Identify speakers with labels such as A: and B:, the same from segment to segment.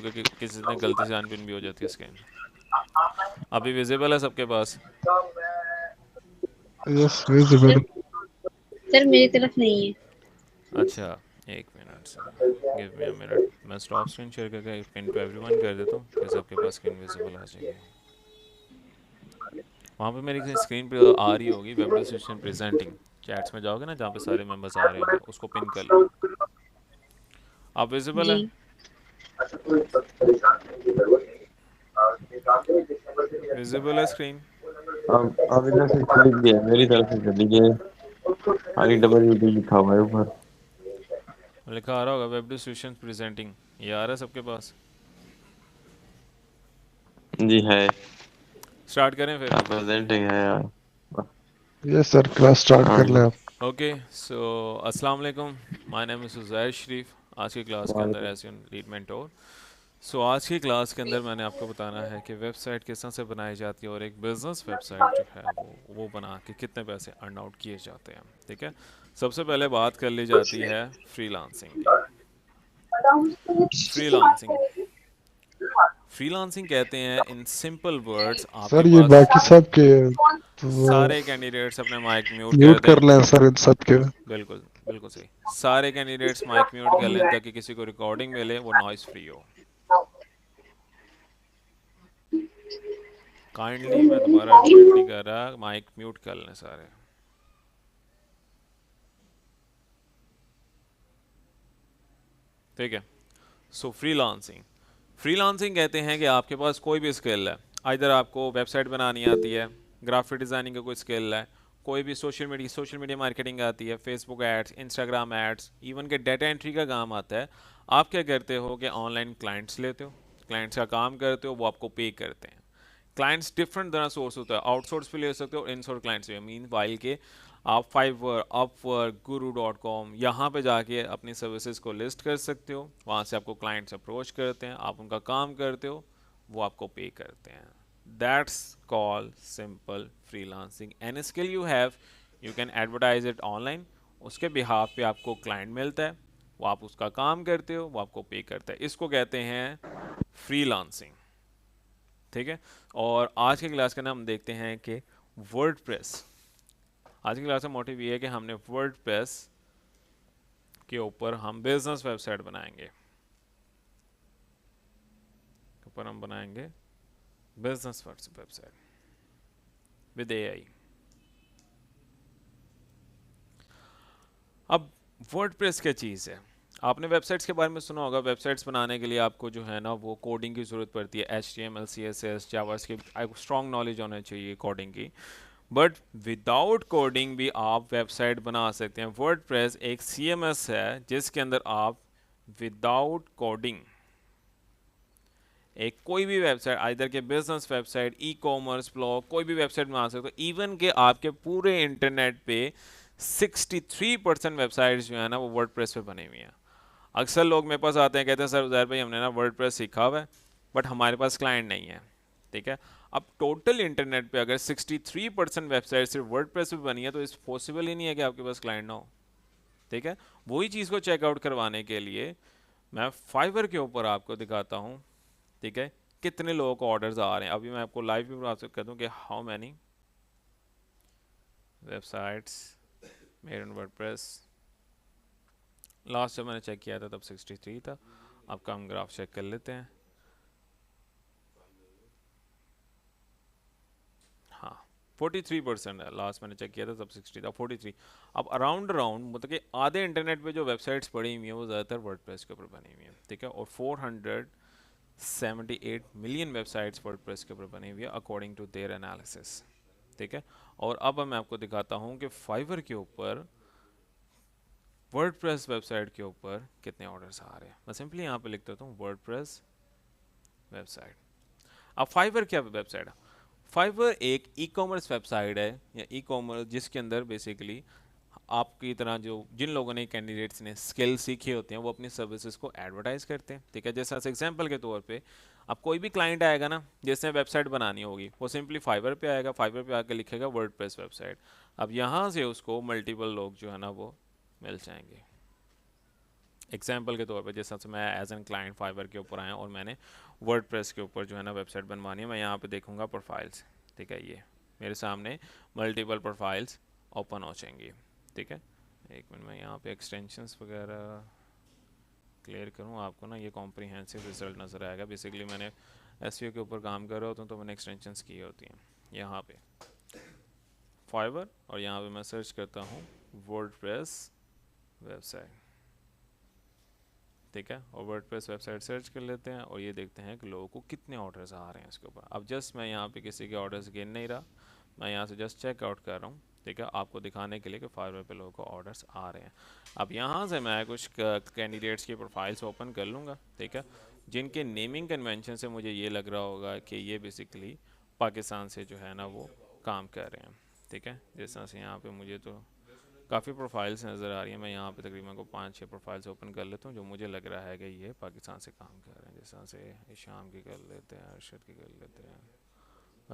A: क्योंकि किसी ने गलती से अनपिन भी हो जाती है स्क्रीन। अभी विजिबल है सबके पास?
B: Yes visible.
C: सर मेरी तरफ नहीं है।
A: अच्छा, एक minute sir, give me a minute. मैं स्टॉप स्क्रीन शेयर करके पिन टू एवरीवन कर देता हूँ, फिर सबके पास स्क्रीन विजिबल आ जाएगी। वहाँ पे मेरी स्क्रीन पे आ रही होगी वेब डिस्क्रिप्शन प्रेजेंटिंग। चैट्स में जाओगे ना जहाँ पे सारे मेंबर्स आ रहे होंगे, उसको पिन कर लो। आप विजिबल
C: जी।
A: है? विजिबल है स्क्रीन?
D: अब इधर से चली गई, मेरी तरफ से चली गई। आगे डबल यूटी लिखा हुआ है ऊपर।
A: लिखा आ रहा होगा वेब डिस्क्रिप्शन प्रेजेंटिंग, ये आ रहा है सबके पास?
D: जी है।
A: स्टार्ट करें फिर?
D: प्रेजेंटिंग है यार।
B: यस सर क्लास स्टार्ट
D: हाँ
B: कर
D: जी।
B: लें आप।
A: ओके, सो अस्सलाम वालेकुम। माय नेम इज़ उज़ैर शरीफ। आज की क्लास के अंदर
D: वालेकुम।
A: As lead mentor. सो आज की क्लास के अंदर मैंने आपको बताना है कि वेबसाइट किस तरह से बनाई जाती है और एक बिज़नेस वेबसाइट जो है वो बना के कितने पैसे अर्न आउट किए जाते हैं। ठीक है, सबसे पहले बात कर ली जाती है फ्रीलांसिंग की। फ्रीलांसिंग, फ्रीलांसिंग कहते हैं इन सिंपल वर्ड्स आपके
B: सर ये
A: पास।
B: बाकी सब के तो
A: सारे कैंडिडेट्स अपने माइक म्यूट कर
B: म्यूट
A: दें।
B: कर लें सर इन सब के।
A: बिल्कुल बिल्कुल सही। सारे कैंडिडेट्स माइक म्यूट कर लें ताकि किसी को रिकॉर्डिंग मिले वो नॉइस फ्री हो। काइंडली, मैं दोबारा रिपीट नहीं कर रहा, माइक म्यूट कर लें सारे। ठीक है। सो फ्रीलांसिंग, फ्रीलांसिंग कहते हैं कि आपके पास कोई भी स्किल है। इधर आपको वेबसाइट बनानी आती है, ग्राफिक डिज़ाइनिंग का कोई स्किल है, कोई भी सोशल मीडिया मार्केटिंग आती है, Facebook ads, Instagram ads, even के डाटा एंट्री का काम आता है। आप क्या करते हो कि ऑनलाइन क्लाइंट्स लेते हो, क्लाइंट्स का काम करते हो, वो आपको पे करते हैं। क्लाइंट्स डिफरेंट तरह सोर्स होता है, आउटसोर्स भी ले सकते हो और इन सोर्स क्लाइंट्स भी। मीन वाइल के आप फाइवर, अपवर्क, guru.com यहाँ पे जाके अपनी सर्विसेज को लिस्ट कर सकते हो। वहाँ से आपको क्लाइंट्स अप्रोच करते हैं, आप उनका काम करते हो, वो आपको पे करते हैं। That's call simple freelancing. Any skill you have, you can advertise it online. उसके बिहाफ पे आपको क्लाइंट मिलता है, वो आप उसका काम करते हो, वो आपको पे करता है। इसको कहते हैं फ्रीलांसिंग। ठीक है। और आज की क्लास के अंदर हम देखते हैं कि वर्डप्रेस। आज की क्लास का मोटिव ये है कि हमने वर्डप्रेस के ऊपर हम बिजनेस वेबसाइट बनाएंगे, ऊपर हम बनाएंगे बिजनेस वेबसाइट विद एआई। अब वर्डप्रेस क्या चीज़ है? आपने वेबसाइट्स के बारे में सुना होगा। वेबसाइट्स बनाने के लिए आपको जो है ना वो कोडिंग की ज़रूरत पड़ती है, HTML, CSS, जावास्क्रिप्ट। आपको स्ट्रॉन्ग नॉलेज होना चाहिए कोडिंग की। बट विदाउट कोडिंग भी आप वेबसाइट बना सकते हैं। वर्डप्रेस एक CMS है जिसके अंदर आप विदाउट कोडिंग एक कोई भी वेबसाइट, आइदर के business website, e commerce blog, कोई भी वेबसाइट बना सकते हो। इवन के आपके पूरे इंटरनेट पे 63% वेबसाइट्स जो है ना वो वर्डप्रेस पे बनी हुई हैं। अक्सर लोग मेरे पास आते हैं, कहते हैं सर उज़ैर भाई हमने ना वर्डप्रेस सीखा हुआ है बट हमारे पास क्लाइंट नहीं है। ठीक है। अब टोटल इंटरनेट पे अगर 63% वेबसाइट सिर्फ वर्डप्रेस पे बनी है तो इस पॉसिबल ही नहीं है कि आपके पास क्लाइंट ना हो। ठीक है। वही चीज़ को चेकआउट करवाने के लिए मैं फाइवर के ऊपर आपको दिखाता हूँ। ठीक है, कितने लोगों को ऑर्डर्स आ रहे हैं। अभी मैं आपको लाइव भी बता कर दूँ कि how many websites made in WordPress. Last जब मैंने चेक किया था तब 63 था। आपका हम ग्राफ चेक कर लेते हैं। हाँ, 43% है। लास्ट मैंने चेक किया था तब 60 था, 43। अब अराउंड अराउंड मतलब कि आधे इंटरनेट पे जो वेबसाइट्स पड़ी हुई हैं वो ज़्यादातर वर्डप्रेस के ऊपर बनी हुई हैं। ठीक है। और 478 मिलियन वेबसाइट्स वर्डप्रेस के ऊपर बनी हुई है अकॉर्डिंग टू देयर एनालिसिस। ठीक है। और अब मैं आपको दिखाता हूँ कि फाइवर के ऊपर वर्डप्रेस वेबसाइट के ऊपर कितने ऑर्डर्स आ रहे हैं। मैं सिंपली यहाँ पे लिख देता हूँ वर्डप्रेस वेबसाइट। अब फाइवर क्या वेबसाइट है? फाइवर एक ई कॉमर्स वेबसाइट है या ई कॉमर्स जिसके अंदर बेसिकली आपकी तरह जो जिन लोगों ने कैंडिडेट्स ने स्किल सीखे होते हैं वो अपनी सर्विसेज को एडवर्टाइज करते हैं। ठीक है। जैसे एग्जांपल के तौर पे अब कोई भी क्लाइंट आएगा ना जिसने वेबसाइट बनानी होगी वो सिंपली फाइवर पे आएगा, फाइवर पे आके लिखेगा वर्डप्रेस वेबसाइट। अब यहाँ से उसको मल्टीपल लोग जो है ना वो मिल जाएंगे। एग्जाम्पल के तौर पे जैसा से मैं एज एन क्लाइंट फाइवर के ऊपर आया और मैंने वर्डप्रेस के ऊपर जो है ना वेबसाइट बनवानी है, मैं यहाँ पे देखूँगा प्रोफाइल्स, ठीक है, ये मेरे सामने मल्टीपल प्रोफाइल्स ओपन हो जाएंगी, ठीक है। एक मिनट में यहाँ पे एक्सटेंशंस वगैरह क्लियर करूँ आपको ना, ये कॉम्प्रिहेंसिव रिजल्ट नज़र आएगा। बेसिकली मैंने एसईओ के ऊपर काम कर रहा होता हूँ तो मैंने एक्सटेंशंस की होती हैं यहाँ पे फाइवर, और यहाँ पे मैं सर्च करता हूँ वर्डप्रेस वेबसाइट, ठीक है, और वर्डप्रेस वेबसाइट सर्च कर लेते हैं और ये देखते हैं कि लोगों को कितने ऑर्डर्स आ रहे हैं इसके ऊपर। अब जस्ट मैं यहाँ पे किसी के ऑर्डर्स गिन नहीं रहा, मैं यहाँ से जस्ट चेकआउट कर रहा हूँ, ठीक है, आपको दिखाने के लिए कि फाइवर पे लोगों को ऑर्डर्स आ रहे हैं। अब यहाँ से मैं कुछ कैंडिडेट्स की प्रोफाइल्स ओपन कर लूँगा, ठीक है, जिनके नेमिंग कन्वेंशन से मुझे ये लग रहा होगा कि ये बेसिकली पाकिस्तान से जो है ना वो काम कर रहे हैं, ठीक है। जिस तरह से यहाँ पे मुझे तो काफ़ी प्रोफाइल्स नज़र आ रही हैं, मैं यहाँ पे तकरीबन को 5-6 प्रोफाइल्स ओपन कर लेता हूँ जो मुझे लग रहा है कि ये पाकिस्तान से काम कर रहे हैं। जिस तरह से शाम की कर लेते हैं, अरशद की कर लेते हैं,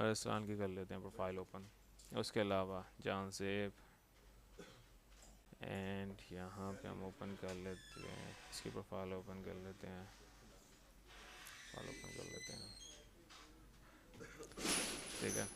A: अरसान की कर लेते हैं प्रोफाइल ओपन। उसके अलावा जान सेब एंड यहाँ पे हम ओपन कर लेते हैं, इसकी प्रोफाइल ओपन कर लेते हैं, प्रोफाइल ओपन कर लेते हैं, ठीक है।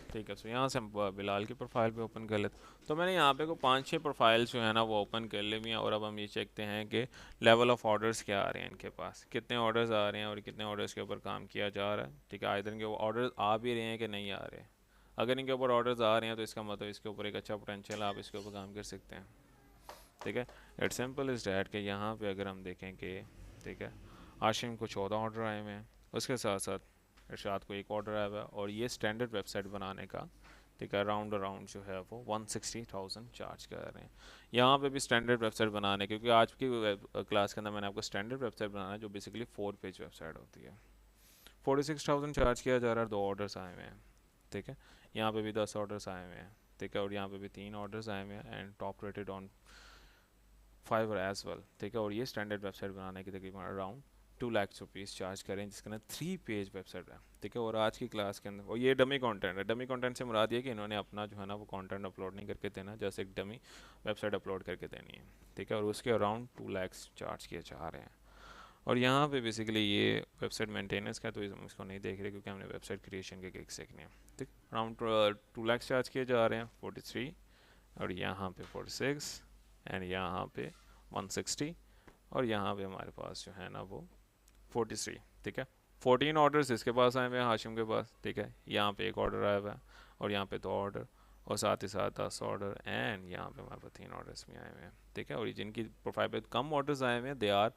A: ठीक है, सो यहाँ से हम बिलाल की प्रोफाइल पे ओपन कर लेते हैं। तो मैंने यहाँ पे को 5-6 प्रोफाइल्स जो है ना वो ओपन कर ले हुई हैं और अब हम ये चेकते हैं कि लेवल ऑफ ऑर्डर्स क्या आ रहे हैं इनके पास, कितने ऑर्डर्स आ रहे हैं और कितने ऑर्डर्स के ऊपर काम किया जा रहा है, ठीक है। आइदर इनके ऑर्डर्स आ भी रहे हैं कि नहीं आ रहे। अगर इनके ऊपर ऑर्डर्स आ रहे हैं तो इसका मतलब इसके ऊपर एक अच्छा पोटेंशियल, आप इसके ऊपर काम कर सकते हैं, ठीक है। इट्स सिंपल इज़ डैट कि यहाँ पर अगर हम देखें कि, ठीक है, आशिम को 14 ऑर्डर आए हुए हैं, उसके साथ साथ इरशाद को एक ऑर्डर आया हुआ है और ये स्टैंडर्ड वेबसाइट बनाने का, ठीक है, अराउंड जो है वो 160,000 चार्ज कर रहे हैं। यहाँ पे भी स्टैंडर्ड वेबसाइट बनाने, क्योंकि आज की क्लास के अंदर मैंने आपको स्टैंडर्ड वेबसाइट बनाना है जो बेसिकली 4 पेज वेबसाइट होती है। 46,000 चार्ज किया जा रहा है, 2 ऑर्डर्स आए हुए हैं, ठीक है। यहाँ पे भी 10 ऑर्डर्स आए हुए हैं, ठीक है, और यहाँ पे भी 3 ऑर्डर्स आए हुए हैं and top rated on Fiverr as well, ठीक है। और ये स्टैंडर्ड वेबसाइट बनाने की तकरीबन अराउंड 2 लाख रुपीज़ चार्ज करें, जिसके अंदर 3 पेज वेबसाइट है, ठीक है। और आज की क्लास के अंदर, और ये डमी कंटेंट है, डमी कंटेंट से मुराद ये कि इन्होंने अपना जो है ना वो कंटेंट अपलोड नहीं करके देना, जैसे एक डमी वेबसाइट अपलोड करके देनी है, ठीक है। और उसके अराउंड 2 लाख चार्ज किए जा रहे हैं। और यहाँ पे बेसिकली ये वेबसाइट मेंटेनेंस का तो हम इसको नहीं देख रहे क्योंकि हमने वेबसाइट क्रिएशन के गिग्स देखने हैं, ठीक। अराउंड 2 लाख चार्ज किए जा रहे हैं, 43 और यहाँ पे 46 एंड यहाँ पे 160 और यहाँ पे हमारे पास जो है ना वो 43, ठीक है। 14 ऑर्डर्स इसके पास आए हुए हैं हाशिम के पास, ठीक है। यहाँ पे एक ऑर्डर आया हुआ है और यहाँ पे 2 ऑर्डर और साथ ही साथ 10 ऑर्डर एंड यहाँ पे हमारे पास 3 ऑर्डर्स भी आए हुए हैं, ठीक है। और जिनकी प्रोफाइल पे कम ऑर्डर्स आए हुए हैं दे आर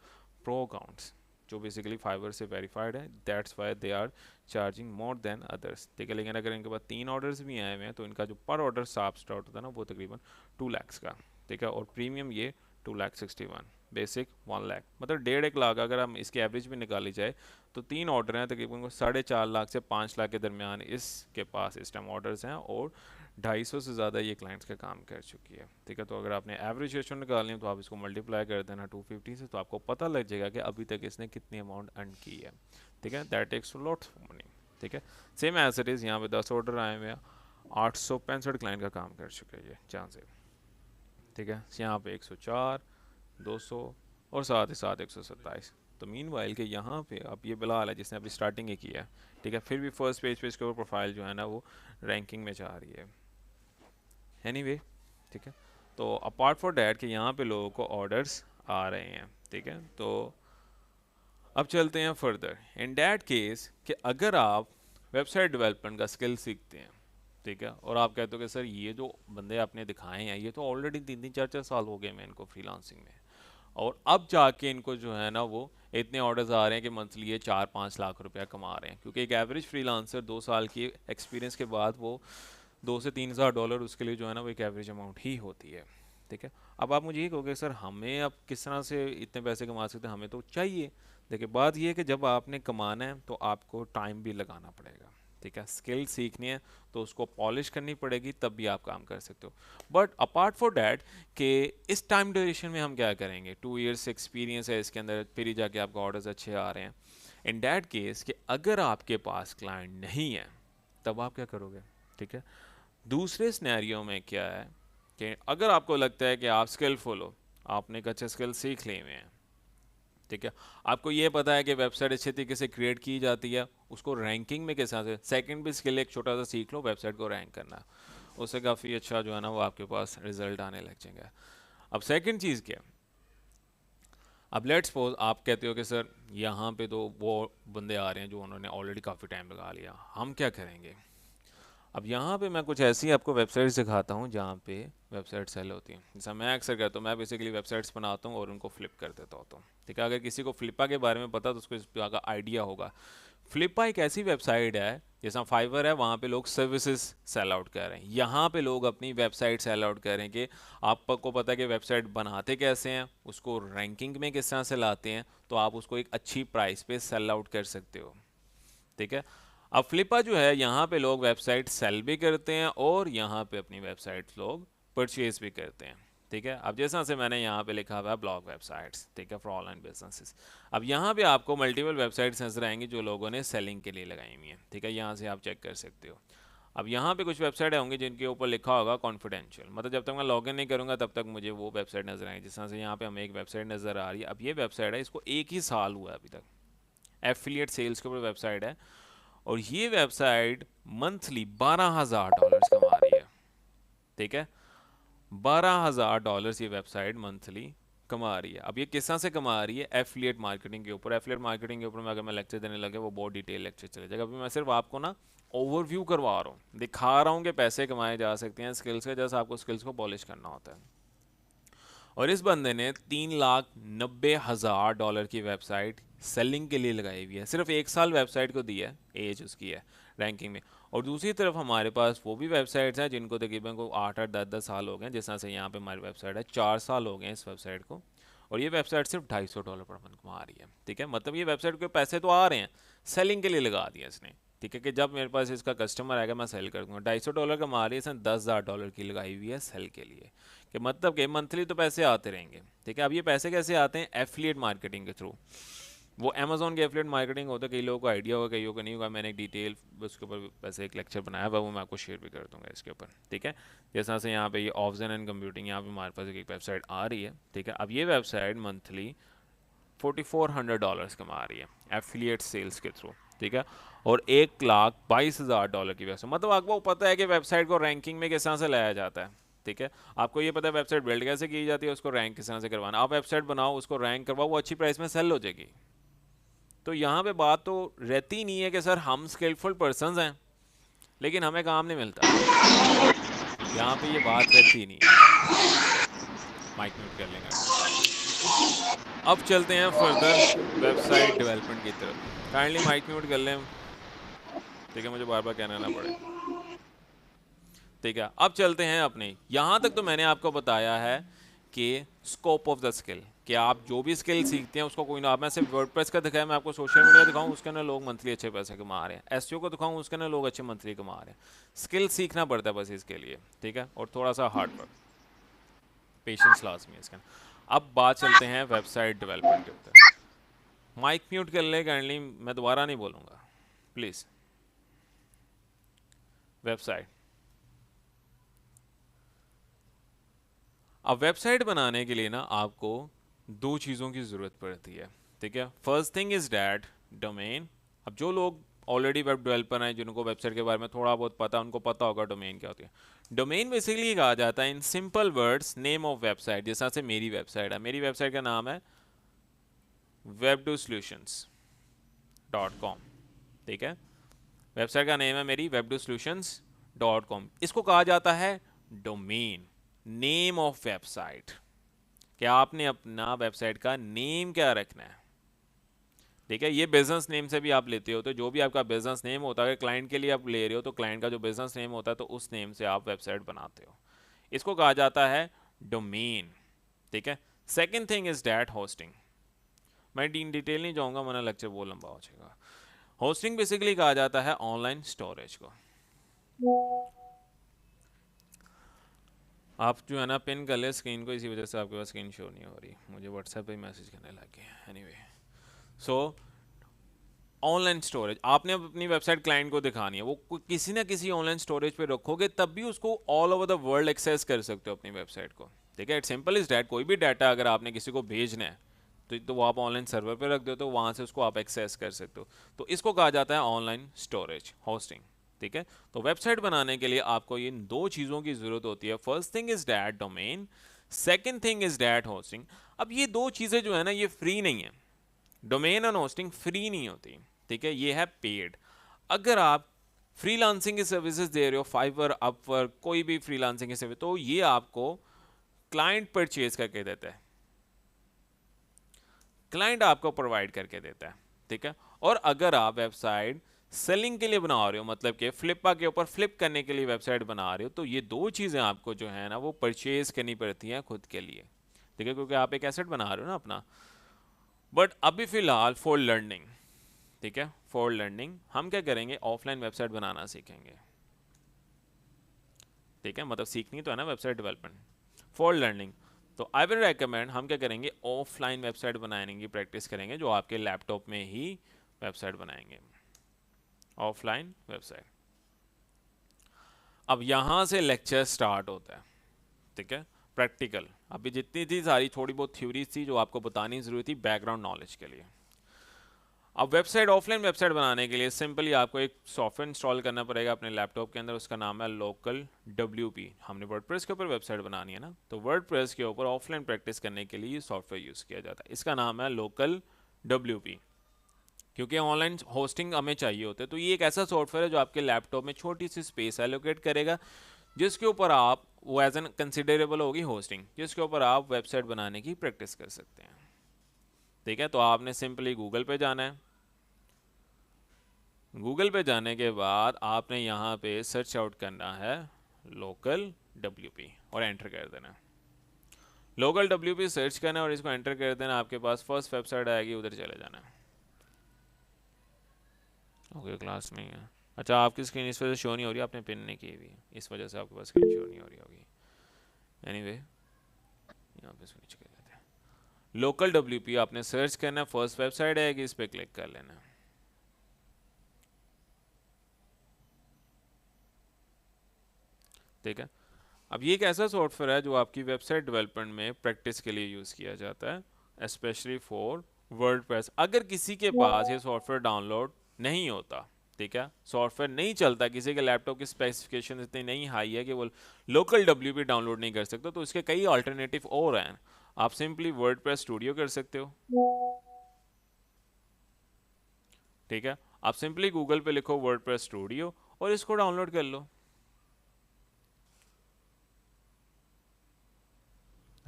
A: प्रो अकाउंट्स जो बेसिकली फाइवर से वेरीफाइड है, that's why they are charging more than others, ठीक है। लेकिन अगर इनके पास 3 ऑर्डर्स भी आए हुए हैं तो इनका जो पर ऑर्डर साफ स्टार्ट होता है ना वो तकरीबन 2 लाख का, ठीक है। और प्रीमियम ये 2,61,000, बेसिक 1 लाख, मतलब 1.5 लाख अगर हम इसकी एवरेज भी निकाली जाए तो 3 ऑर्डर हैं तकरीबन 4.5 लाख से 5 लाख के दरमियान इसके पास इस टाइम ऑर्डर्स हैं और 250 से ज़्यादा ये क्लाइंट्स का काम कर चुकी है, ठीक है। तो अगर आपने एवरेज रेशो निकालनी है तो आप इसको मल्टीप्लाई कर देना 250 से, तो आपको पता लग जाएगा कि अभी तक इसने कितनी अमाउंट अर्न की है, ठीक है। That takes lot of money, ठीक है। सेम एज इट इज़ यहाँ पे 10 ऑर्डर आए हुए हैं, 865 क्लाइंट का काम कर चुके हैं ये जहाँ से, ठीक है। यहाँ पे 104, 200 और साथ ही साथ 127। तो मीन वाइल के यहाँ पे अब ये बिलाल है जिसने अपनी स्टार्टिंग ही किया है, ठीक है। फिर भी फर्स्ट पेज पे इसके ऊपर प्रोफाइल जो है ना वो रैंकिंग में जा रही है एनीवे, ठीक है। तो अपार्ट फॉर डैट कि यहाँ पे लोगों को ऑर्डर्स आ रहे हैं, ठीक है। तो अब चलते हैं फर्दर इन डैट केस कि अगर आप वेबसाइट डेवलपमेंट का स्किल सीखते हैं, ठीक है, और आप कहते हो कि सर ये जो बंदे आपने दिखाए हैं ये तो ऑलरेडी 3-4 साल हो गए मैं इनको फ्रीलांसिंग में, और अब जाके इनको जो है ना वो इतने ऑर्डर्स आ रहे हैं कि मंथली ये 4-5 लाख रुपया कमा रहे हैं, क्योंकि एक एवरेज फ्रीलांसर 2 साल की एक्सपीरियंस के बाद वो 2 से 3 हज़ार डॉलर उसके लिए जो है ना वो एक एवरेज अमाउंट ही होती है, ठीक है। अब आप मुझे ये कहोगे सर हमें अब किस तरह से इतने पैसे कमा सकते हैं, हमें तो चाहिए। देखिए बात ये है कि जब आपने कमाना है तो आपको टाइम भी लगाना पड़ेगा, ठीक है। स्किल सीखनी है तो उसको पॉलिश करनी पड़ेगी, तब भी आप काम कर सकते हो। बट अपार्ट फॉर डैट कि इस टाइम ड्यूरेशन में हम क्या करेंगे, 2 ईयर्स एक्सपीरियंस है इसके अंदर, फिर ही जाके आपको ऑर्डर्स अच्छे आ रहे हैं। इन डैट केस कि अगर आपके पास क्लाइंट नहीं है, तब आप क्या करोगे, ठीक है। दूसरे सिनेरियो में क्या है कि अगर आपको लगता है कि आप स्किलफुल हो, आपने एक अच्छे स्किल सीख लिए हुए हैं, ठीक है, आपको ये पता है कि वेबसाइट अच्छे तरीके से क्रिएट की जाती है, उसको रैंकिंग में किस तरह से, सेकंड भी स्किल एक छोटा सा सीख लो, वेबसाइट को रैंक करना, उससे काफ़ी अच्छा जो है ना वो आपके पास रिजल्ट आने लग जाएंगे। अब सेकंड चीज़ क्या है, अब लेट्स सपोज आप कहते हो कि सर यहाँ पे तो वो बंदे आ रहे हैं जो उन्होंने ऑलरेडी काफ़ी टाइम लगा लिया, हम क्या करेंगे। अब यहाँ पे मैं कुछ ऐसी आपको वेबसाइट्स दिखाता हूँ जहाँ पे वेबसाइट सेल होती हैं, जैसा मैं अक्सर करता हूँ, मैं बेसिकली वेबसाइट्स बनाता हूँ और उनको फ्लिप कर देता होता हूँ, ठीक है। अगर किसी को फ्लिपा के बारे में पता तो उसको इस का आइडिया होगा। फ्लिपा एक ऐसी वेबसाइट है, जैसा फाइवर है वहाँ पे लोग सर्विसेज सेल आउट कर रहे हैं, यहाँ पे लोग अपनी वेबसाइट सेल आउट कर रहे हैं कि आपको पता है कि वेबसाइट बनाते कैसे हैं, उसको रैंकिंग में किस तरह से लाते हैं, तो आप उसको एक अच्छी प्राइस पे सेल आउट कर सकते हो, ठीक है। अब फ्लिपा जो है यहाँ पे लोग वेबसाइट सेल भी करते हैं और यहाँ पे अपनी वेबसाइट लोग परचेज भी करते हैं, ठीक है। अब जैसा से मैंने यहाँ पे लिखा हुआ है ब्लॉग वेबसाइट्स, ठीक है, फॉर ऑनलाइन बिजनेसेस। अब यहाँ पे आपको मल्टीपल वेबसाइट्स नजर आएंगी जो लोगों ने सेलिंग के लिए लगाई हुई हैं, ठीक है, यहाँ से आप चेक कर सकते हो। अब यहाँ पे कुछ वेबसाइट होंगी जिनके ऊपर लिखा होगा कॉन्फिडेंशियल, मतलब जब तक मैं लॉगिन नहीं करूँगा तब तक मुझे वो वेबसाइट नजर आएगी। जिस तरह से यहाँ पे हमें एक वेबसाइट नजर आ रही है, अब ये वेबसाइट है, इसको 1 ही साल हुआ है अभी तक, एफिलिएट सेल्स के ऊपर वेबसाइट है, और ये वेबसाइट मंथली $12,000 कमा रही है, ठीक है। $12,000 ये वेबसाइट मंथली कमा रही है। अब ये किस तरह से कमा रही है, एफिलिएट मार्केटिंग के ऊपर। एफिलिएट मार्केटिंग के ऊपर मैं अगर मैं लेक्चर देने लगे वो बहुत डिटेल लेक्चर चले जाएगा, अभी मैं सिर्फ आपको ना ओवरव्यू करवा रहा हूँ, दिखा रहा हूँ कि पैसे कमाए जा सकते हैं स्किल्स के, जैसे आपको स्किल्स को पॉलिश करना होता है। और इस बंदे ने $3,90,000 की वेबसाइट सेलिंग के लिए लगाई हुई है, सिर्फ 1 साल वेबसाइट को दी है, एज उसकी है रैंकिंग में। और दूसरी तरफ हमारे पास वो भी वेबसाइट्स हैं जिनको तकरीबन को 8-8 10 10 साल हो गए, जिस तरह से यहाँ पे हमारी वेबसाइट है 4 साल हो गए इस वेबसाइट को, और ये वेबसाइट सिर्फ $250 पर मंथ कमा रही है, ठीक है। मतलब ये वेबसाइट के पैसे तो आ रहे हैं, सेलिंग के लिए लगा दिया इसने, ठीक है, कि जब मेरे पास इसका कस्टमर आएगा मैं सेल कर दूंगा। $250 कमा रही है, इसने $10,000 की लगाई हुई है सेल के लिए, कि मतलब कि मंथली तो पैसे आते रहेंगे, ठीक है। अब ये पैसे कैसे आते हैं, एफिलिएट मार्केटिंग के थ्रू। वो अमेजोन की एफिलिएट मार्केटिंग होता है, कई लोगों को आइडिया होगा, कई लोगों को नहीं होगा। मैंने एक डिटेल उसके ऊपर वैसे एक लेक्चर बनाया हुआ, वो मैं आपको शेयर भी कर दूंगा इसके ऊपर, ठीक है। जैसा से यहाँ पे ये ऑफजन एंड कंप्यूटिंग, यहाँ पे हमारे पास एक वेबसाइट आ रही है, ठीक है। अब ये वेबसाइट मंथली $4,400 कमा रही है एफिलिएट सेल्स के थ्रू, ठीक है। और $1,22,000 की वेबसाइट, मतलब आपको पता है कि वेबसाइट को रैंकिंग में किस तरह से लाया जाता है, ठीक है। आपको ये पता है वेबसाइट बिल्ड कैसे की जाती है, उसको रैंक किस तरह से करवाना। आप वेबसाइट बनाओ, उसको रैंक करवाओ, वो अच्छी प्राइस में सेल हो जाएगी। तो यहाँ पे बात तो रहती नहीं है कि सर हम स्किलफुल पर्सनस हैं लेकिन हमें काम नहीं मिलता, यहाँ पे ये बात रहती नहीं है। माइक म्यूट कर लेंगे। अब चलते हैं फर्दर वेबसाइट डेवलपमेंट की तरफ, काइंडली माइक म्यूट कर लें, ठीक है, मुझे बार बार कहना ना पड़े, ठीक है। अब चलते हैं अपने, यहाँ तक तो मैंने आपको बताया है कि स्कोप ऑफ द स्किल, कि आप जो भी स्किल सीखते हैं उसको कोई ना, आप मैं सिर्फ वर्डप्रेस का दिखाया, मैं आपको सोशल मीडिया दिखाऊं उसके अंदर लोग मंथली अच्छे पैसे कमा रहे हैं, एसईओ को दिखाऊं उसके अंदर लोग अच्छे मंथली कमा रहे हैं। स्किल सीखना पड़ता है बस इसके लिए, ठीक है, और थोड़ा सा हार्ड वर्क, पेशेंस लाजमी है इसके अंदर। अब बात चलते हैं वेबसाइट डेवलपमेंट के ऊपर। माइक म्यूट कर ले काइंडली, मैं दोबारा नहीं बोलूँगा प्लीज़। वेबसाइट, अब वेबसाइट बनाने के लिए ना आपको 2 चीज़ों की ज़रूरत पड़ती है, ठीक है। First thing is that domain. अब जो लोग ऑलरेडी वेब डेवलपर हैं, जिनको वेबसाइट के बारे में थोड़ा बहुत पता है, उनको पता होगा डोमेन क्या होती है। डोमेन बेसिकली कहा जाता है in simple words name of website. जैसा से मेरी वेबसाइट है, मेरी वेबसाइट का नाम है webdosolutions.com, ठीक है, वेबसाइट का नेम है मेरी webdosolutions.com। इसको कहा जाता है डोमेन, नेम ऑफ वेबसाइट, कि आपने अपना वेबसाइट का नेम क्या रखना है, ठीक है। ये बिजनेस नेम से भी आप लेते हो, तो जो भी आपका बिजनेस नेम होता है, क्लाइंट के लिए आप ले रहे हो तो क्लाइंट का जो बिजनेस नेम होता है तो उस नेम से आप वेबसाइट बनाते हो, इसको कहा जाता है डोमेन, ठीक है। Second thing is that hosting. मैं डिटेल नहीं जाऊंगा वरना लेक्चर वो लंबा हो जाएगा। होस्टिंग बेसिकली कहा जाता है ऑनलाइन स्टोरेज को। आप जो है ना पिन कर ले स्क्रीन को, इसी वजह से आपके पास स्क्रीन शो नहीं हो रही, मुझे व्हाट्सएप पे मैसेज करने लग गए। एनीवे, सो ऑनलाइन स्टोरेज आपने अपनी वेबसाइट क्लाइंट को दिखानी है, वो किसी ना किसी ऑनलाइन स्टोरेज पे रखोगे तब भी उसको all over the world access कर सकते हो अपनी वेबसाइट को। ठीक है, इट्स सिंपल इज डैट। कोई भी डाटा अगर आपने किसी को भेजना है तो वो आप ऑनलाइन सर्वर पे रख दो, तो वहाँ से उसको आप एक्सेस कर सकते हो। तो इसको कहा जाता है ऑनलाइन स्टोरेज, होस्टिंग। ठीक है, तो वेबसाइट बनाने के लिए आपको इन दो चीज़ों की ज़रूरत होती है। First thing is that domain, second thing is that hosting. अब ये दो चीज़ें जो है ना, ये फ्री नहीं है। डोमेन और होस्टिंग फ्री नहीं होती। ठीक है, ये है पेड। अगर आप फ्रीलांसिंग की सर्विसेज दे रहे हो, फाइवर, अपवर्क, कोई भी फ्रीलांसिंग की सर्विस, तो ये आपको क्लाइंट परचेज करके देता है, क्लाइंट आपको प्रोवाइड करके देता है। ठीक है, और अगर आप वेबसाइट सेलिंग के लिए बना रहे हो, मतलब कि फ्लिपा के ऊपर फ्लिप करने के लिए वेबसाइट बना रहे हो, तो ये दो चीज़ें आपको जो है ना वो परचेज करनी पड़ती हैं खुद के लिए। ठीक है, क्योंकि आप एक एसेट बना रहे हो ना अपना। बट अभी फिलहाल फॉर लर्निंग, ठीक है, फॉर लर्निंग हम क्या करेंगे, ऑफलाइन वेबसाइट बनाना सीखेंगे। ठीक है, मतलब सीखनी तो है ना वेबसाइट डेवलपमेंट फॉर लर्निंग। तो आई विल रेकमेंड हम क्या करेंगे, ऑफलाइन वेबसाइट बनाने की प्रैक्टिस करेंगे, जो आपके लैपटॉप में ही वेबसाइट बनाएंगे, ऑफलाइन वेबसाइट। अब यहाँ से लेक्चर स्टार्ट होता है। ठीक है, प्रैक्टिकल। अभी जितनी थी सारी थोड़ी बहुत थ्योरीज थी जो आपको बतानी ज़रूरी थी बैकग्राउंड नॉलेज के लिए। अब वेबसाइट, ऑफलाइन वेबसाइट बनाने के लिए सिंपली आपको एक सॉफ्टवेयर इंस्टॉल करना पड़ेगा अपने लैपटॉप के अंदर। उसका नाम है लोकल WP। हमने वर्डप्रेस के ऊपर वेबसाइट बनानी है ना, तो वर्डप्रेस के ऊपर ऑफलाइन प्रैक्टिस करने के लिए सॉफ्टवेयर यूज़ किया जाता है। इसका नाम है लोकल WP। क्योंकि ऑनलाइन होस्टिंग हमें चाहिए होते हैं, तो ये एक ऐसा सॉफ्टवेयर है जो आपके लैपटॉप में छोटी सी स्पेस एलोकेट करेगा, जिसके ऊपर आप, वो एज एन कंसिडरेबल होगी होस्टिंग, जिसके ऊपर आप वेबसाइट बनाने की प्रैक्टिस कर सकते हैं। ठीक है, तो आपने सिंपली गूगल पे जाना है। गूगल पे जाने के बाद आपने यहाँ पे सर्च आउट करना है लोकल WP और एंटर कर देना है। लोकल WP सर्च करना है और इसको एंटर कर देना, आपके पास फर्स्ट वेबसाइट आएगी, उधर चले जाना है। ओके, क्लास में ही है। अच्छा, आपकी स्क्रीन इस वजह से शो नहीं हो रही, आपने पिन नहीं की हुई, इस वजह से आपके पास स्क्रीन शो नहीं हो रही होगी। एनीवे, यहाँ पे इसको नीचे कर देते हैं। लोकल WP आपने सर्च करना है, फर्स्ट वेबसाइट आएगी, इस पर क्लिक कर लेना है। ठीक है, अब ये एक ऐसा सॉफ्टवेयर है जो आपकी वेबसाइट डेवलपमेंट में प्रैक्टिस के लिए यूज़ किया जाता है, स्पेशली फॉर वर्डप्रेस। अगर किसी के पास ये सॉफ्टवेयर डाउनलोड नहीं होता, ठीक है, सॉफ्टवेयर नहीं चलता, किसी के लैपटॉप की स्पेसिफिकेशन इतनी नहीं हाई है कि वो लोकल WP डाउनलोड नहीं कर सकता, तो इसके कई अल्टरनेटिव और हैं। आप सिंपली वर्डप्रेस स्टूडियो कर सकते हो। ठीक है, आप सिंपली गूगल पे लिखो वर्डप्रेस स्टूडियो और इसको डाउनलोड कर लो।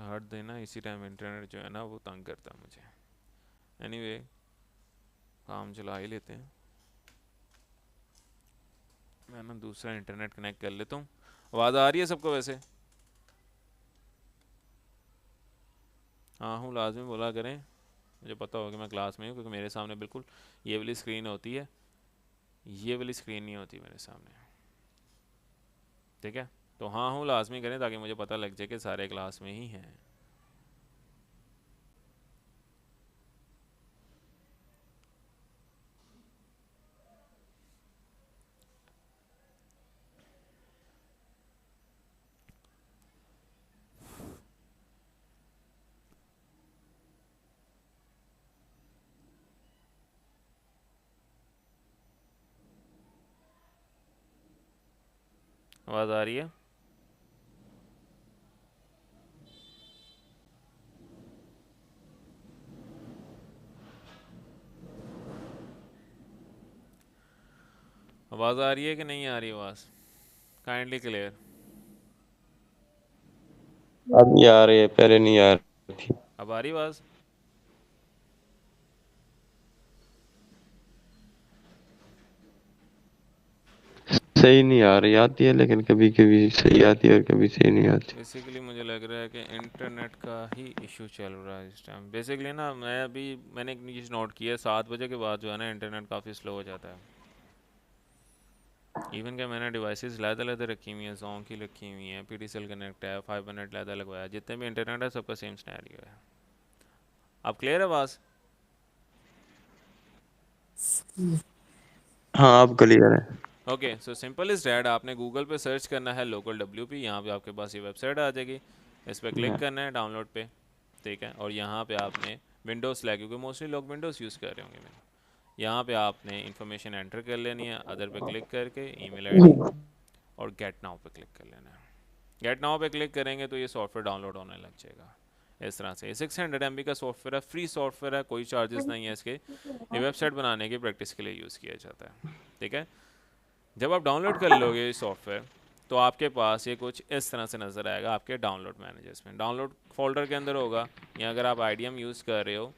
A: हट देना, इसी टाइम इंटरनेट जो है ना वो तंग करता है मुझे। एनीवे, काम चला ही लेते हैं। मैं ना दूसरा इंटरनेट कनेक्ट कर लेता हूँ। आवाज़ आ रही है सबको वैसे? हाँ हूँ, लाजमी बोला करें, मुझे पता होगा कि मैं क्लास में हूँ, क्योंकि मेरे सामने बिल्कुल ये वाली स्क्रीन होती है, ये वाली स्क्रीन नहीं होती मेरे सामने। ठीक है, तो हाँ हूँ लाजमी करें, ताकि मुझे पता लग जाए कि सारे क्लास में ही हैं। आवाज़ आ रही है? आवाज़ आ रही है कि नहीं आ रही आवाज़? Kindly clear.
D: अभी आ रही है, पहले नहीं आ रही थी।
A: अब आ रही आवाज़?
D: सही नहीं आ रही, आती है लेकिन कभी कभी सही आती है और कभी सही नहीं आती।
A: बेसिकली मुझे लग रहा है कि इंटरनेट का ही इशू चल रहा है इस टाइम। बेसिकली ना मैंने एक चीज़ नोट की है, 7 बजे के बाद जो है ना इंटरनेट काफ़ी स्लो हो जाता है। इवन कि मैंने डिवाइसेस अलग-अलग रखी हुई हैं, जोंग की रखी हुई हैं, PDCL कनेक्ट है, फाइबरनेट अलग लगवाया है, जितने भी इंटरनेट है सबका सेम सिनेरियो है। अब क्लियर है आवाज़?
D: हाँ अब क्लियर है।
A: Okay, so simple is that, आपने गूगल पे सर्च करना है लोकल WP, यहाँ पे आपके पास ये वेबसाइट आ जाएगी, इस पर क्लिक करना है डाउनलोड पे, ठीक है। और यहाँ पे आपने विंडोज़ लाइक, क्योंकि मोस्टली लोग विंडोज़ यूज़ कर रहे होंगे मैं, यहाँ पे आपने इन्फॉर्मेशन एंटर कर लेनी है, अदर पे क्लिक करके ईमेल आईडी, और गेट नाउ पे क्लिक कर लेना है। गेट नाउ पे क्लिक करेंगे तो ये सॉफ्टवेयर डाउनलोड होने लग जाएगा इस तरह से। 600 MB का सॉफ्टवेयर है, फ्री सॉफ्टवेयर है, कोई चार्जेस नहीं है इसके, ये वेबसाइट बनाने की प्रैक्टिस के लिए यूज़ किया जाता है, ठीक है। जब आप डाउनलोड कर लोगे ये सॉफ्टवेयर, तो आपके पास ये कुछ इस तरह से नज़र आएगा आपके डाउनलोड मैनेजर्स में, डाउनलोड फोल्डर के अंदर होगा, या अगर आप IDM यूज़ कर रहे हो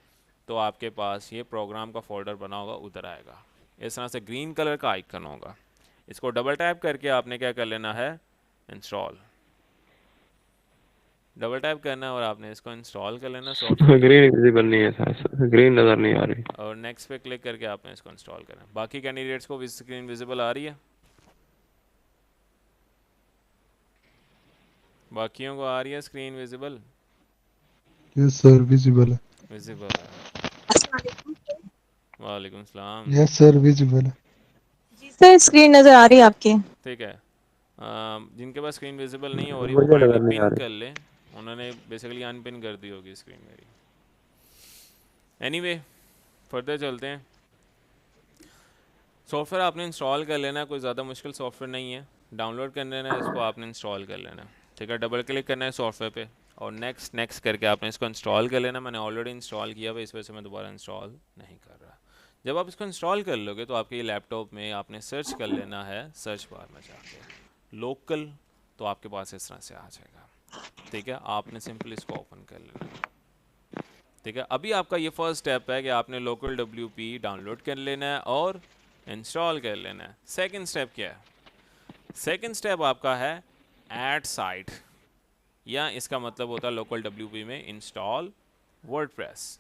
A: तो आपके पास ये प्रोग्राम का फोल्डर बना होगा, उधर आएगा इस तरह से, ग्रीन कलर का आइकन होगा, इसको डबल टैप करके आपने क्या कर लेना है, इंस्टॉल, डबल टैप करना है और आपने इसको इंस्टॉल कर लेना सॉफ्टवेयर,
D: ग्रीन विजिबल नहीं है सर, ग्रीन नजर नहीं आ रही।
A: और नेक्स्ट पे क्लिक करके आपने इसको इंस्टॉल करना है। बाकी कैंडिडेट्स को स्क्रीन विजिबल आ रही है, बाकियों को आ रही है screen visible?
B: Yes sir visible है।
A: विजिबल है, वालेकुम सलाम,
B: यस सर विजिबल है।
E: जी सर, स्क्रीन नजर आ रही है आपकी।
A: ठीक है। जिनके पास स्क्रीन विजिबल नहीं हो रही वो
D: मुझे
A: काइंडली
D: नजर नहीं आ
A: पिन
D: रही।
A: कर ले, उन्होंने बेसिकली अनपिन कर दी होगी स्क्रीन मेरी। एनीवे फर्दर चलते हैं। सॉफ्टवेयर आपने इंस्टॉल कर लेना है, कोई ज़्यादा मुश्किल सॉफ्टवेयर नहीं है, डाउनलोड कर लेना है, इसको आपने इंस्टॉल कर लेना है, ठीक है। डबल क्लिक करना है सॉफ्टवेयर पे और नेक्स्ट नेक्स्ट करके आपने इसको इंस्टॉल कर लेना। मैंने ऑलरेडी इंस्टॉल किया हुआ, इस वजह से मैं दोबारा इंस्टॉल नहीं कर रहा। जब आप इसको इंस्टॉल कर लोगे तो आपके लैपटॉप में आपने सर्च कर लेना है, सर्च बार में जाके लोकल, तो आपके पास इस तरह से आ जाएगा, ठीक है। आपने सिंपल इसको ओपन कर लेना है, ठीक है। अभी आपका ये फर्स्ट स्टेप है कि आपने लोकल WP डाउनलोड कर लेना है और इंस्टॉल कर लेना है। सेकंड स्टेप क्या है? सेकंड स्टेप आपका है ऐड साइट, या इसका मतलब होता है लोकल WP में इंस्टॉल वर्डप्रेस।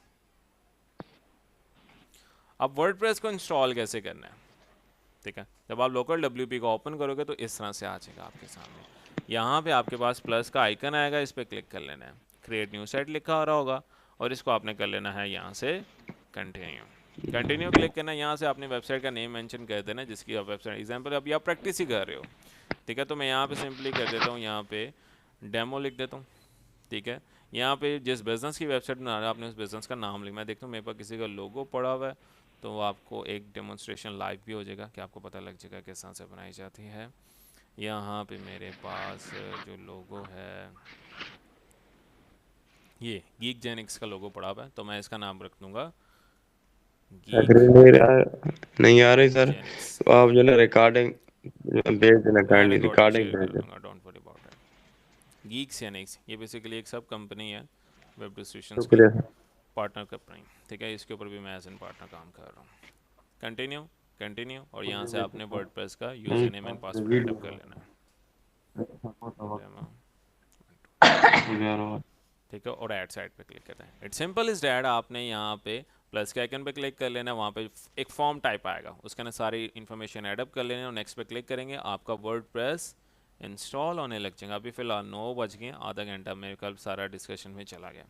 A: अब वर्डप्रेस को इंस्टॉल कैसे करना है, ठीक है। जब आप लोकल WP को ओपन करोगे तो इस तरह से आ जाएगा आपके सामने, यहाँ पे आपके पास प्लस का आइकन आएगा, इस पर क्लिक कर लेना है, क्रिएट न्यू साइट लिखा आ रहा होगा, और इसको आपने कर लेना है यहाँ से कंटिन्यू, कंटिन्यू क्लिक करना है। यहाँ से अपनी वेबसाइट का नेम मेंशन कर देना जिसकी आप वेबसाइट, एग्जांपल अभी आप प्रैक्टिस ही कर रहे हो, ठीक है। तो मैं यहाँ पे सिंपली कर देता हूँ, यहाँ पे डेमो लिख देता हूँ, ठीक है। यहाँ पे जिस बिज़नेस की वेबसाइट बना रहे हो आपने उस बिज़नेस का नाम लिखना है। देखता हूँ मेरे पास किसी का लोगो पड़ा हुआ है, तो वो आपको एक डेमोन्स्ट्रेशन लाइव भी हो जाएगा कि आपको पता लग जाएगा किस तरह से बनाई जाती है। यहाँ पे मेरे पास जो लोगो है ये गीक जेनिक्स का लोगो पड़ा हुआ है, तो मैं इसका नाम रख दूंगा गीक
D: ग्रीन नहीं आ रही सर,
A: जेनिक्स।
D: तो आप जो है रिकॉर्डिंग भेज देना,
A: मैं
D: काइंडली
A: रिकॉर्डिंग
D: रिकॉर्डिंग
A: शेयर
D: भेज
A: कर
D: देना।
A: दूंगा, don't worry about it. Geekgenix ये बेसिकली एक सब कंपनी है वेब डिस्ट्रीब्यूशंस की,
D: शुक्रिया सर।
A: पार्टनर कंपनी, ठीक है। इसके ऊपर भी मैं एज एन पार्टनर काम कर रहा हूँ। कंटिन्यू कंटिन्यू, और यहाँ से आपने वर्डप्रेस का user name and password setup कर लेना है, ठीक है। और ऐड साइट पे क्लिक करना है। इट्स सिंपल इज डैट, आपने यहाँ पे प्लस के आइकन पे क्लिक कर लेना है, वहाँ पे एक फॉर्म टाइप आएगा, उसके अंदर सारी इन्फॉर्मेशन ऐडअप कर लेना है, और नेक्स्ट पे क्लिक करेंगे, आपका वर्डप्रेस इंस्टॉल होने लग जाएगा। अभी फ़िलहाल 9 बज गए, आधा घंटा मेरे कल सारा डिस्कशन में चला गया।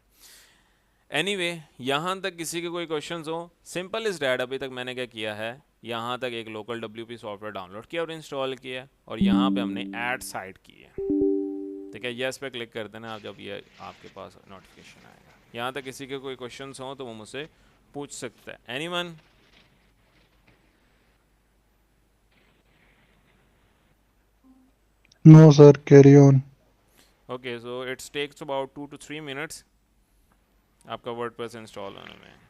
A: एनीवे यहाँ तक किसी के कोई क्वेश्चंस हो? सिंपल इज डैट, अभी तक मैंने क्या किया है, यहाँ तक एक लोकल WP सॉफ्टवेयर डाउनलोड किया और इंस्टॉल किया, और यहाँ पे हमने ऐड साइट की है, ठीक है। यस पे क्लिक कर देना आप, जब ये आपके पास नोटिफिकेशन आएगा। यहाँ तक किसी के कोई क्वेश्चंस हो तो वो मुझसे पूछ सकता है। Anyone?
B: No sir carry on.
A: Okay, so it's takes about 2 to 3 minutes आपका वर्डप्रेस इंस्टॉल होने में।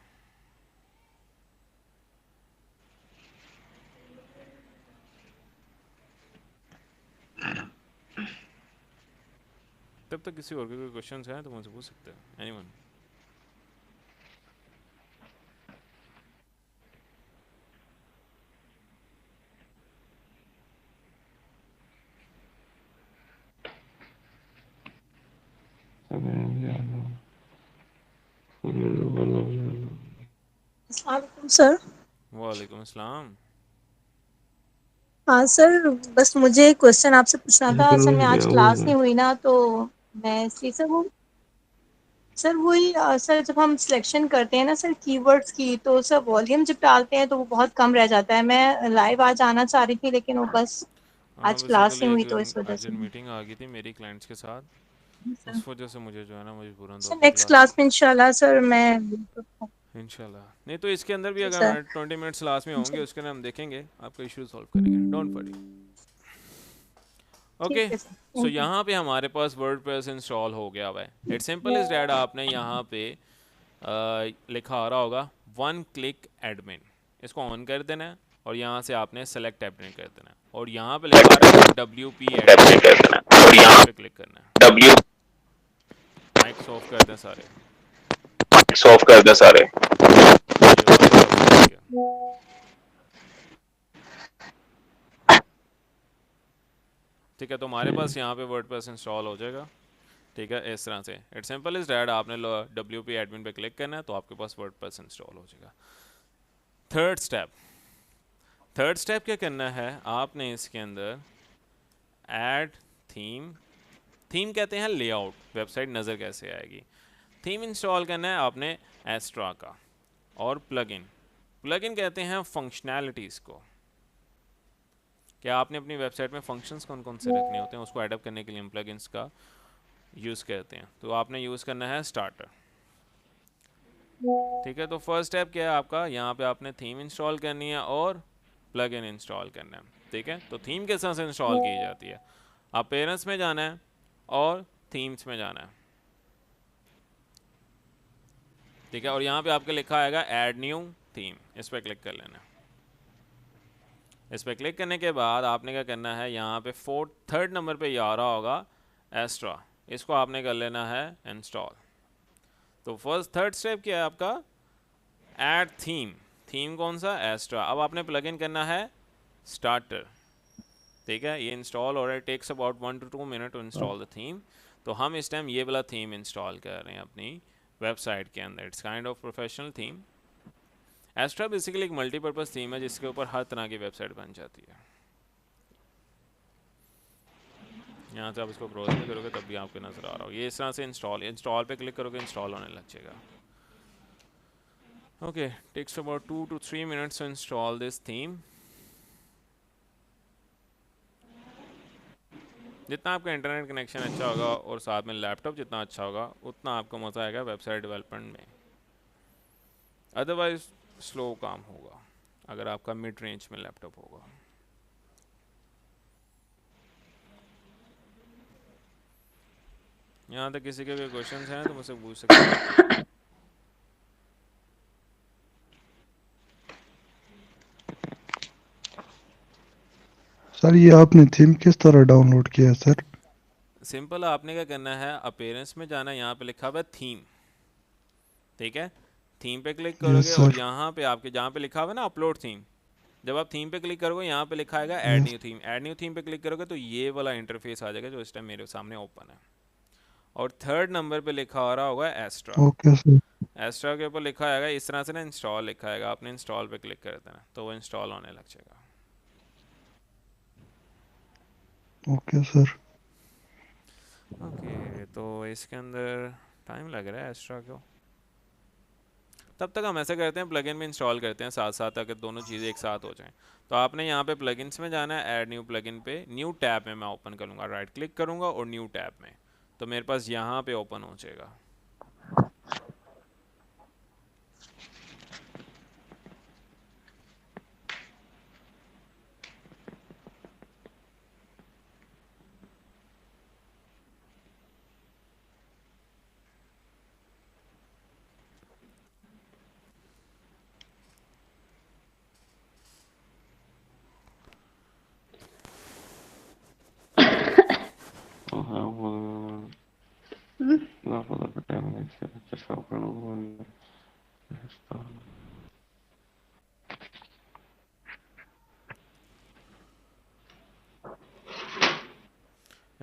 A: तब तक किसी और के कोई क्वेश्चंस हैं तो मुझसे पूछ सकते हैं। एनीवन?
E: अस्सलाम सर।
A: वालेकुम अस्सलाम।
E: हाँ सर, बस मुझे एक क्वेश्चन आपसे पूछना था। असल में आज क्लास नहीं हुई ना, तो मैं इसलिए से हूँ। सर वही सर जब हम सिलेक्शन करते हैं ना सर कीवर्ड्स की, तो सर वॉल्यूम जब डालते हैं तो वो बहुत कम रह जाता है। मैं लाइव आज आना चाह रही थी, लेकिन वो बस
A: हाँ
E: आज क्लास
A: बेसिकली
E: नहीं हुई
A: एक
E: तो इस वजह से।
A: अर्जेंट मीटिंग आ गई थी मेरी क्लाइंट्स के साथ,
E: सर
A: उस वजह से मुझे जो है ना मजबूरन
E: सर
A: तौर पे
E: नेक्स्ट
A: क्लास।
E: क्लास में इंशाल्लाह सर मैं।
A: इंशाल्लाह नहीं तो इसके अंदर भी
E: जी
A: अगर
E: सर।
A: हमारे 20 मिनट्स लास्ट में होंगे
E: जी,
A: उसके अंदर हम देखेंगे, आपका इशू सॉल्व करेंगे, डोंट वरी।
E: ठीक
A: ओके,
E: है सर,
A: सो
E: थैंक यू।
A: यहाँ पे हमारे पास वर्डप्रेस इंस्टॉल हो गया हुआ है। इट्स सिंपल इज डैट, आपने यहाँ पे लिखा आ रहा होगा वन क्लिक एडमिन, इसको ऑन कर देना है और यहाँ से आपने सेलेक्ट एडमिन कर देना है और यहाँ पे लिखा आ रहा है WP एडमिन, इस पे क्लिक करना है।
F: डब्ल्यू
A: माइक्स ऑफ कर दें सारे,
F: ऑफ कर दे सारे।
A: ये वाला ब्राउज़र ठीक है। ठीक है, तो हमारे पास यहाँ पे वर्डप्रेस इंस्टॉल हो जाएगा। ठीक है, इस तरह से इट्स सिंपल इज डैट, आपने WP एडमिन पे क्लिक करना है तो आपके पास वर्डप्रेस इंस्टॉल हो जाएगा। थर्ड स्टेप, थर्ड स्टेप क्या करना है, आपने इसके अंदर ऐड थीम, थीम कहते हैं लेआउट, वेबसाइट नज़र कैसे आएगी। थीम इंस्टॉल करना है आपने एस्ट्रा का, और प्लगइन, प्लगइन कहते हैं फंक्शनैलिटीज़ को, क्या आपने अपनी वेबसाइट में फंक्शंस कौन कौन से रखने होते हैं उसको एडअप करने के लिए हम प्लगइन्स का यूज़ करते हैं। तो आपने यूज़ करना है स्टार्टर। ठीक है, तो फर्स्ट स्टेप क्या है आपका, यहाँ पे आपने थीम इंस्टॉल करनी है और प्लगइन इंस्टॉल करना है। ठीक है, तो थीम किस तरह से इंस्टॉल की जाती है, आप पेरेंट्स में जाना है और थीम्स में जाना है। ठीक है, और यहाँ पे आपके लिखा आएगा ऐड न्यू थीम, इस पर क्लिक कर लेना है। इस पर क्लिक करने के बाद आपने क्या करना है, यहाँ पे थर्ड नंबर पे ये आ रहा होगा एस्ट्रा, इसको आपने कर लेना है इंस्टॉल। तो फर्स्ट थर्ड स्टेप क्या है आपका, ऐड थीम, थीम कौन सा, एस्ट्रा। अब आपने प्लगइन करना है स्टार्टर। ठीक है, ये इंस्टॉल हो रहा है, takes about 1 to 2 minute to install the theme. तो हम इस टाइम ये वाला थीम इंस्टॉल कर रहे हैं अपनी वेबसाइट के अंदर, it's kind of professional theme. Astra basically एक मल्टीपर्पज़ थीम है जिसके ऊपर हर तरह की वेबसाइट बन जाती है। यहाँ से आप इसको ब्राउज भी करोगे तब भी आपको नज़र आ रहा हो, ये इस तरह से इंस्टॉल पे क्लिक करोगे इंस्टॉल होने लग जाएगा। Okay, takes about 2 to 3 minutes to install this theme। जितना आपका इंटरनेट कनेक्शन अच्छा होगा और साथ में लैपटॉप जितना अच्छा होगा उतना आपको मज़ा आएगा वेबसाइट डेवलपमेंट में, अदरवाइज स्लो काम होगा अगर आपका मिड रेंज में लैपटॉप होगा। यहाँ तक किसी के भी क्वेश्चंस हैं तो मुझसे पूछ सकते हैं।
B: सर ये आपने थीम किस तरह डाउनलोड किया है सर?
A: सिंपल, आपने क्या करना है, अपीयरेंस में जाना है, यहाँ पे लिखा हुआ है थीम। ठीक है, थीम पे क्लिक
B: यस
A: करोगे और
B: सर।
A: यहाँ पे आपके जहाँ पे लिखा हुआ है ना अपलोड थीम, जब आप थीम पे क्लिक करोगे यहाँ पे लिखा आएगा add
B: yes.
A: New theme, add new theme पे क्लिक करोगे तो ये वाला इंटरफेस आ जाएगा जो इस टाइम मेरे सामने ओपन है। और थर्ड नंबर पे लिखा आ रहा होगा एस्ट्रा,
B: ओके सर।
A: एस्ट्रा के ऊपर लिखा आएगा इस तरह से ना इंस्टॉल लिखा आएगा, आपने इंस्टॉल पे क्लिक कर देना तो वो इंस्टॉल होने लग जाएगा।
B: Okay sir.
A: ओके, तो इसके अंदर टाइम लग रहा है एस्ट्रा को, तब तक हम ऐसा करते हैं प्लगइन में इंस्टॉल करते हैं साथ साथ अगर दोनों चीज़ें एक साथ हो जाएं। तो आपने यहाँ पे प्लगइन्स में जाना है, ऐड न्यू प्लगइन पे, न्यू टैब में मैं ओपन करूँगा, राइट क्लिक करूँगा और न्यू टैब में, तो मेरे पास यहाँ पे ओपन हो जाएगा।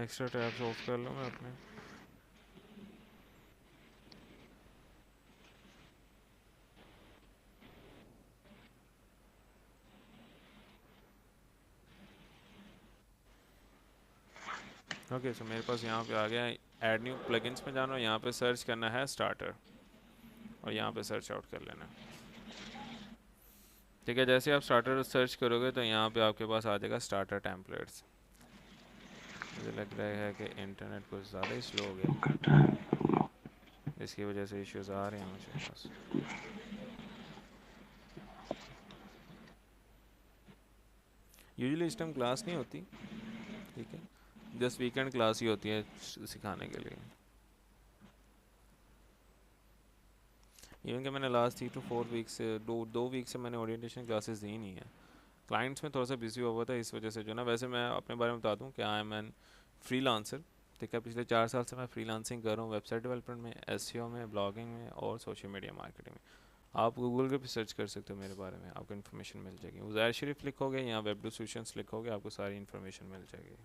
A: एक्स्ट्रा टैब्स ऑफ कर लो मैं अपने। ओके, सो मेरे पास यहाँ पे आ गया है ऐड न्यू प्लगइन्स में जाना, यहाँ पे सर्च करना है स्टार्टर और यहाँ पे सर्च आउट कर लेना। ठीक है, जैसे आप स्टार्टर सर्च करोगे तो यहाँ पे आपके पास आ जाएगा स्टार्टर टेम्पलेट्स। मुझे लग रहा है कि इंटरनेट कुछ ज़्यादा ही स्लो हो गया, इसकी वजह से इश्यूज आ रहे हैं मुझे बस। यूजुअली इस टाइम क्लास नहीं होती, ठीक है, जस्ट वीकेंड क्लास ही होती है सिखाने के लिए। इवन कि मैंने लास्ट 3 to 4 वीक से दो वीक से मैंने ओरिएंटेशन क्लासेस दी नहीं है। क्लाइंट्स में थोड़ा सा बिजी हुआ था, इस वजह से जो ना, वैसे मैं अपने बारे में बता दूं कि आई एम एन फ्रीलांसर। ठीक है, पिछले 4 साल से मैं फ्रीलांसिंग कर रहा हूँ वेबसाइट डेवलपमेंट में, एसईओ में, ब्लॉगिंग में और सोशल मीडिया मार्केटिंग में। आप गूगल पे भी सर्च कर सकते हो मेरे बारे में, आपको इन्फॉर्मेशन मिल जाएगी। उज़ैर शरीफ लिखोगे या वेब सॉल्यूशंस लिखोगे, आपको सारी इन्फॉर्मेशन मिल जाएगी।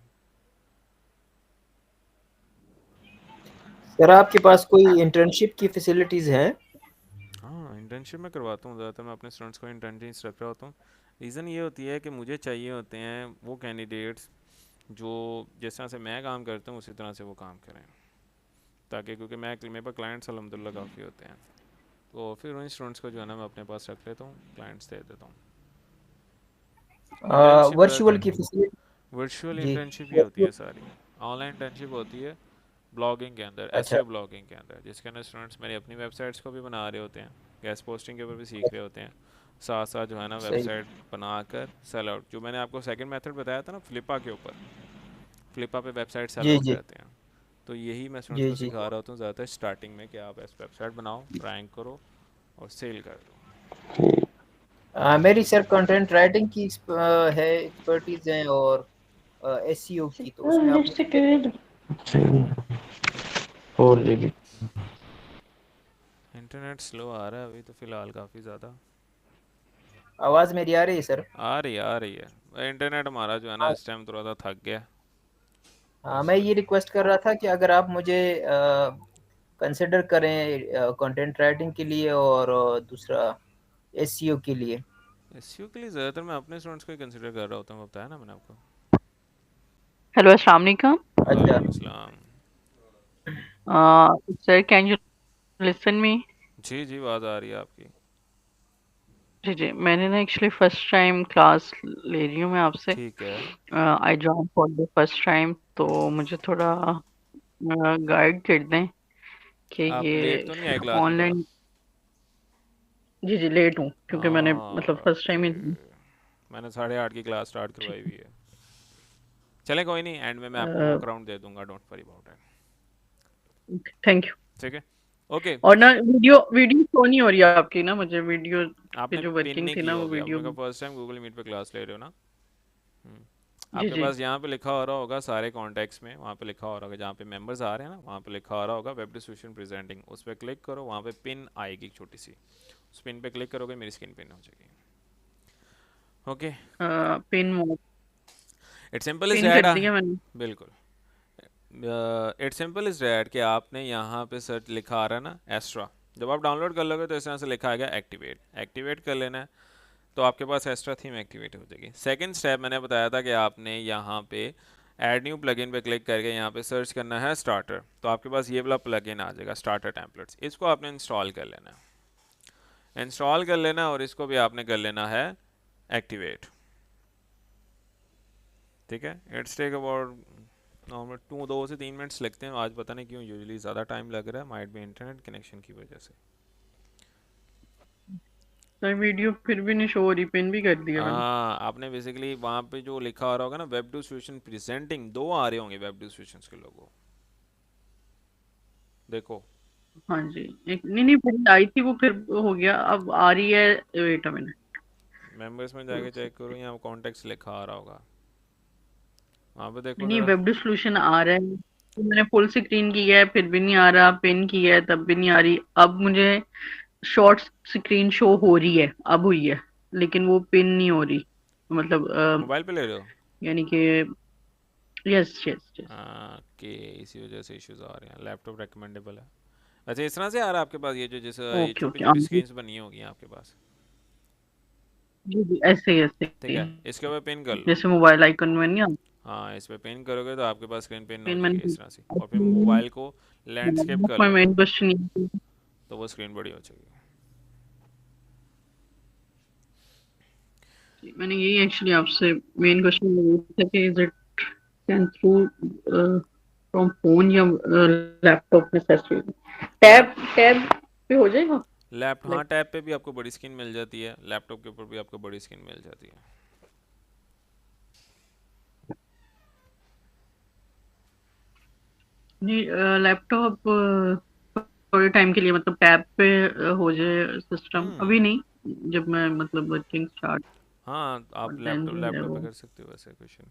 G: सर आपके पास कोई इंटर्नशिप की फैसिलिटीज़ हैं?
A: हाँ, इंटर्नशिप मैं करवाता हूँ, ज़्यादातर मैं अपने स्टूडेंट्स को इंटर्नशिप रख रहा होता हूँ। रीज़न ये होती है कि मुझे चाहिए होते हैं वो कैंडिडेट्स जो जिस तरह से मैं काम करता हूँ उसी तरह से वो काम करें, ताकि क्योंकि मेरे पास क्लाइंट्स अलहमदिल्ला काफ़ी होते हैं, तो फिर उन स्टूडेंट्स को जो है ना मैं अपने पास रख लेता हूँ, क्लाइंट्स दे देता हूँ। इंटर्नशिप
G: वर्चुअल की फैसिलिटी?
A: वर्चुअल
G: जी।
A: इंटर्नशिप ही होती है सारी, ऑनलाइन इंटर्नशिप होती है ब्लॉगिंग के अंदर,
G: अच्छा।
A: एसईओ ब्लॉगिंग के अंदर, जिसके अंदर स्टूडेंट्स मेरी अपनी वेबसाइट्स को भी बना रहे होते हैं, गेस्ट पोस्टिंग के ऊपर भी सीख रहे होते हैं, साथ साथ जो है ना
G: सही।
A: वेबसाइट बनाकर सेल आउट, जो मैंने आपको सेकंड मेथड बताया था ना फ्लिपा के ऊपर, फ्लिपा पे वेबसाइट सेल
G: जी
A: आउट
G: जी
A: करते हैं, तो यही मैं स्टूडेंट्स
G: जी
A: को
G: जी।
A: सिखा रहा होता हूँ ज़्यादातर स्टार्टिंग में कि आप ऐसी वेबसाइट बनाओ, रैंक करो और सेल कर दो।
G: मेरी सर कंटेंट राइटिंग की है एक्सपर्टीज है, और एसईओ की, तो उसमें आप मुझे
D: और लेगी
A: इंटरनेट स्लो आ रहा है अभी तो फ़िलहाल काफ़ी ज़्यादा।
G: आवाज़ मेरी आ रही है सर?
A: आ रही है, इंटरनेट हमारा जो है ना
G: हाँ।
A: इस टाइम थोड़ा सा थक गया
G: हाँ,
A: इस
G: मैं ये
A: वजह।
G: रिक्वेस्ट कर रहा था कि अगर आप मुझे कंसिडर करें कंटेंट राइटिंग के लिए, और दूसरा एसईओ के लिए।
A: एसईओ के लिए ज़्यादातर मैं अपने स्टूडेंट्स को ही कंसिडर कर रहा होता हूँ, बताया ना मैंने आपको।
H: Hello, Assalamu alaikum.
G: अच्छा।
A: वालेकुम अस्सलाम।
H: Sir, can you listen me?
A: जी जी, आवाज़ आ रही है आपकी।
H: जी जी, मैंने ना एक्चुअली फर्स्ट टाइम क्लास ले रही हूँ मैं आपसे।
A: ठीक है,
H: I join for the first time, तो मुझे थोड़ा गाइड कर दें कि
A: आप लेट तो नहीं आए
H: ये
A: क्लास में थोड़ा?
H: ऑनलाइन। जी जी, लेट हूँ क्योंकि मैंने मतलब फर्स्ट टाइम
A: ओके,
H: ही।
A: मैंने 8:30 की क्लास स्टार्ट करवाई हुई है। चले कोई नहीं, एंड में मैं आपको वॉक अराउंड दे दूंगा, don't worry about it.
H: Thank you.
A: ठीक है, ओके।
H: और ना वीडियो वीडियो शो नहीं हो रही है आपकी ना, मुझे वीडियो पे
A: आपने
H: जो
A: पिन
H: वर्किंग
A: नहीं
H: थी
A: किया
H: ना वो
A: होगा,
H: वीडियो।
A: आपने फर्स्ट टाइम गूगल मीट पे क्लास ले रहे हो ना?
H: जी
A: आपके
H: जी।
A: पास यहाँ पे लिखा हो रहा होगा सारे कॉन्टैक्ट्स में, वहाँ पे लिखा हो रहा होगा जहाँ पे मेंबर्स आ रहे हैं ना, वहाँ पे लिखा हो रहा होगा वेब डिस्ट्रीब्यूशन प्रेजेंटिंग, उस पर क्लिक करो, वहाँ पे पिन आएगी एक छोटी सी, उस पिन पे क्लिक करोगे मेरी स्क्रीन पिन हो जाएगी। Okay,
H: pin
A: it's simple is
H: pin
A: that.
H: कर दिया मैंने।
A: बिल्कुल, इट्स सिंपल इज डैट कि आपने यहाँ पे सर्च लिखा आ रहा है ना एस्ट्रा, जब आप डाउनलोड कर लोगे तो इस तरह से लिखा आएगा एक्टिवेट, एक्टिवेट कर लेना है, तो आपके पास एक्स्ट्रा थीम एक्टिवेट हो जाएगी। सेकंड स्टेप मैंने बताया था कि आपने यहाँ पे ऐड न्यू प्लगइन पे क्लिक करके यहाँ पे सर्च करना है स्टार्टर, तो आपके पास ये वाला प्लगइन आ जाएगा स्टार्टर टेम्पलेट्स, इसको आपने इंस्टॉल कर लेना है, इंस्टॉल कर लेना है और इसको भी आपने कर लेना है एक्टिवेट। ठीक है, इट्स टेक अबाउट नॉर्मल 2 से 3 मिनट्स लगते हैं, आज पता नहीं क्यों यूजुअली ज़्यादा टाइम लग रहा है, माइट भी इंटरनेट कनेक्शन की वजह से।
H: सर वीडियो फिर भी नहीं शो हो रही, पिन भी कर दिया मैंने।
A: हाँ, आपने बेसिकली वहाँ पे जो लिखा हो रहा होगा ना वेब डिस्ट्रीब्यूशन प्रेजेंटिंग, 2 आ रहे होंगे वेब डिस्ट्रीब्यूशंस के लोगो, देखो।
H: हाँ जी, एक नहीं नहीं पहले आई थी वो, फिर हो गया, अब आ रही है। Wait a minute.
A: मेंबर्स में जाके चेक करो, यहाँ कॉन्टेक्ट्स लिखा आ रहा होगा, वहाँ पे देखो
H: नहीं,
A: ज़रा।
H: वेब सॉल्यूशन आ रहा है, तो मैंने फुल स्क्रीन किया है फिर भी नहीं आ रहा, पिन किया है तब भी नहीं आ रही, अब मुझे शॉर्ट स्क्रीन शो हो रही है, अब हुई है, लेकिन वो पिन नहीं हो रही, मतलब
A: मोबाइल पे ले रहे हो?
H: यानी कि यस यस यस।
A: हाँ, कि इसी वजह से इश्यूज आ रहे हैं, लैपटॉप रिकमेंडेबल है। अच्छा, इस तरह से आ रहा है आपके पास, ये जो जैसे ये
H: ओके
A: छोटी
H: ओके,
A: छोटी स्क्रीन्स बनी होगी आपके पास?
H: जी जी, ऐसे ही ऐसे
A: ठीक
H: ही,
A: है, इसके ऊपर पिन कर लो।
H: जैसे मोबाइल आइकन में नहीं आता।
A: हाँ, इस पे पिन करोगे तो आपके पास स्क्रीन पिन हो
H: पिन
A: जाएगी
H: मैंने
A: इस तरह से, और फिर मोबाइल को लैंडस्केप कर लो
H: मेन क्वेश्चन
A: तो वो स्क्रीन बड़ी हो जाएगी।
H: मैंने यही एक्चुअली आपसे मेन क्वेश्चन पूछा कि is it can through from phone या laptop necessary, tab
A: lap
H: tab पे हो जाएगा
A: हाँ,
H: लाइक।
A: टैब पे भी आपको बड़ी स्क्रीन मिल जाती है, लैपटॉप के ऊपर भी आपको बड़ी स्क्रीन मिल जाती है।
H: नहीं, लैपटॉप थोड़े टाइम के लिए मतलब टैब पे हो जाए सिस्टम, अभी
A: हम्म।
H: नहीं, जब मैं मतलब वर्किंग स्टार्ट,
A: हाँ, आप
H: देन
A: लैपटॉप
H: जो है
A: लैपटॉप पे
H: वो।
A: कर सकते हो वैसे क्वेश्चन।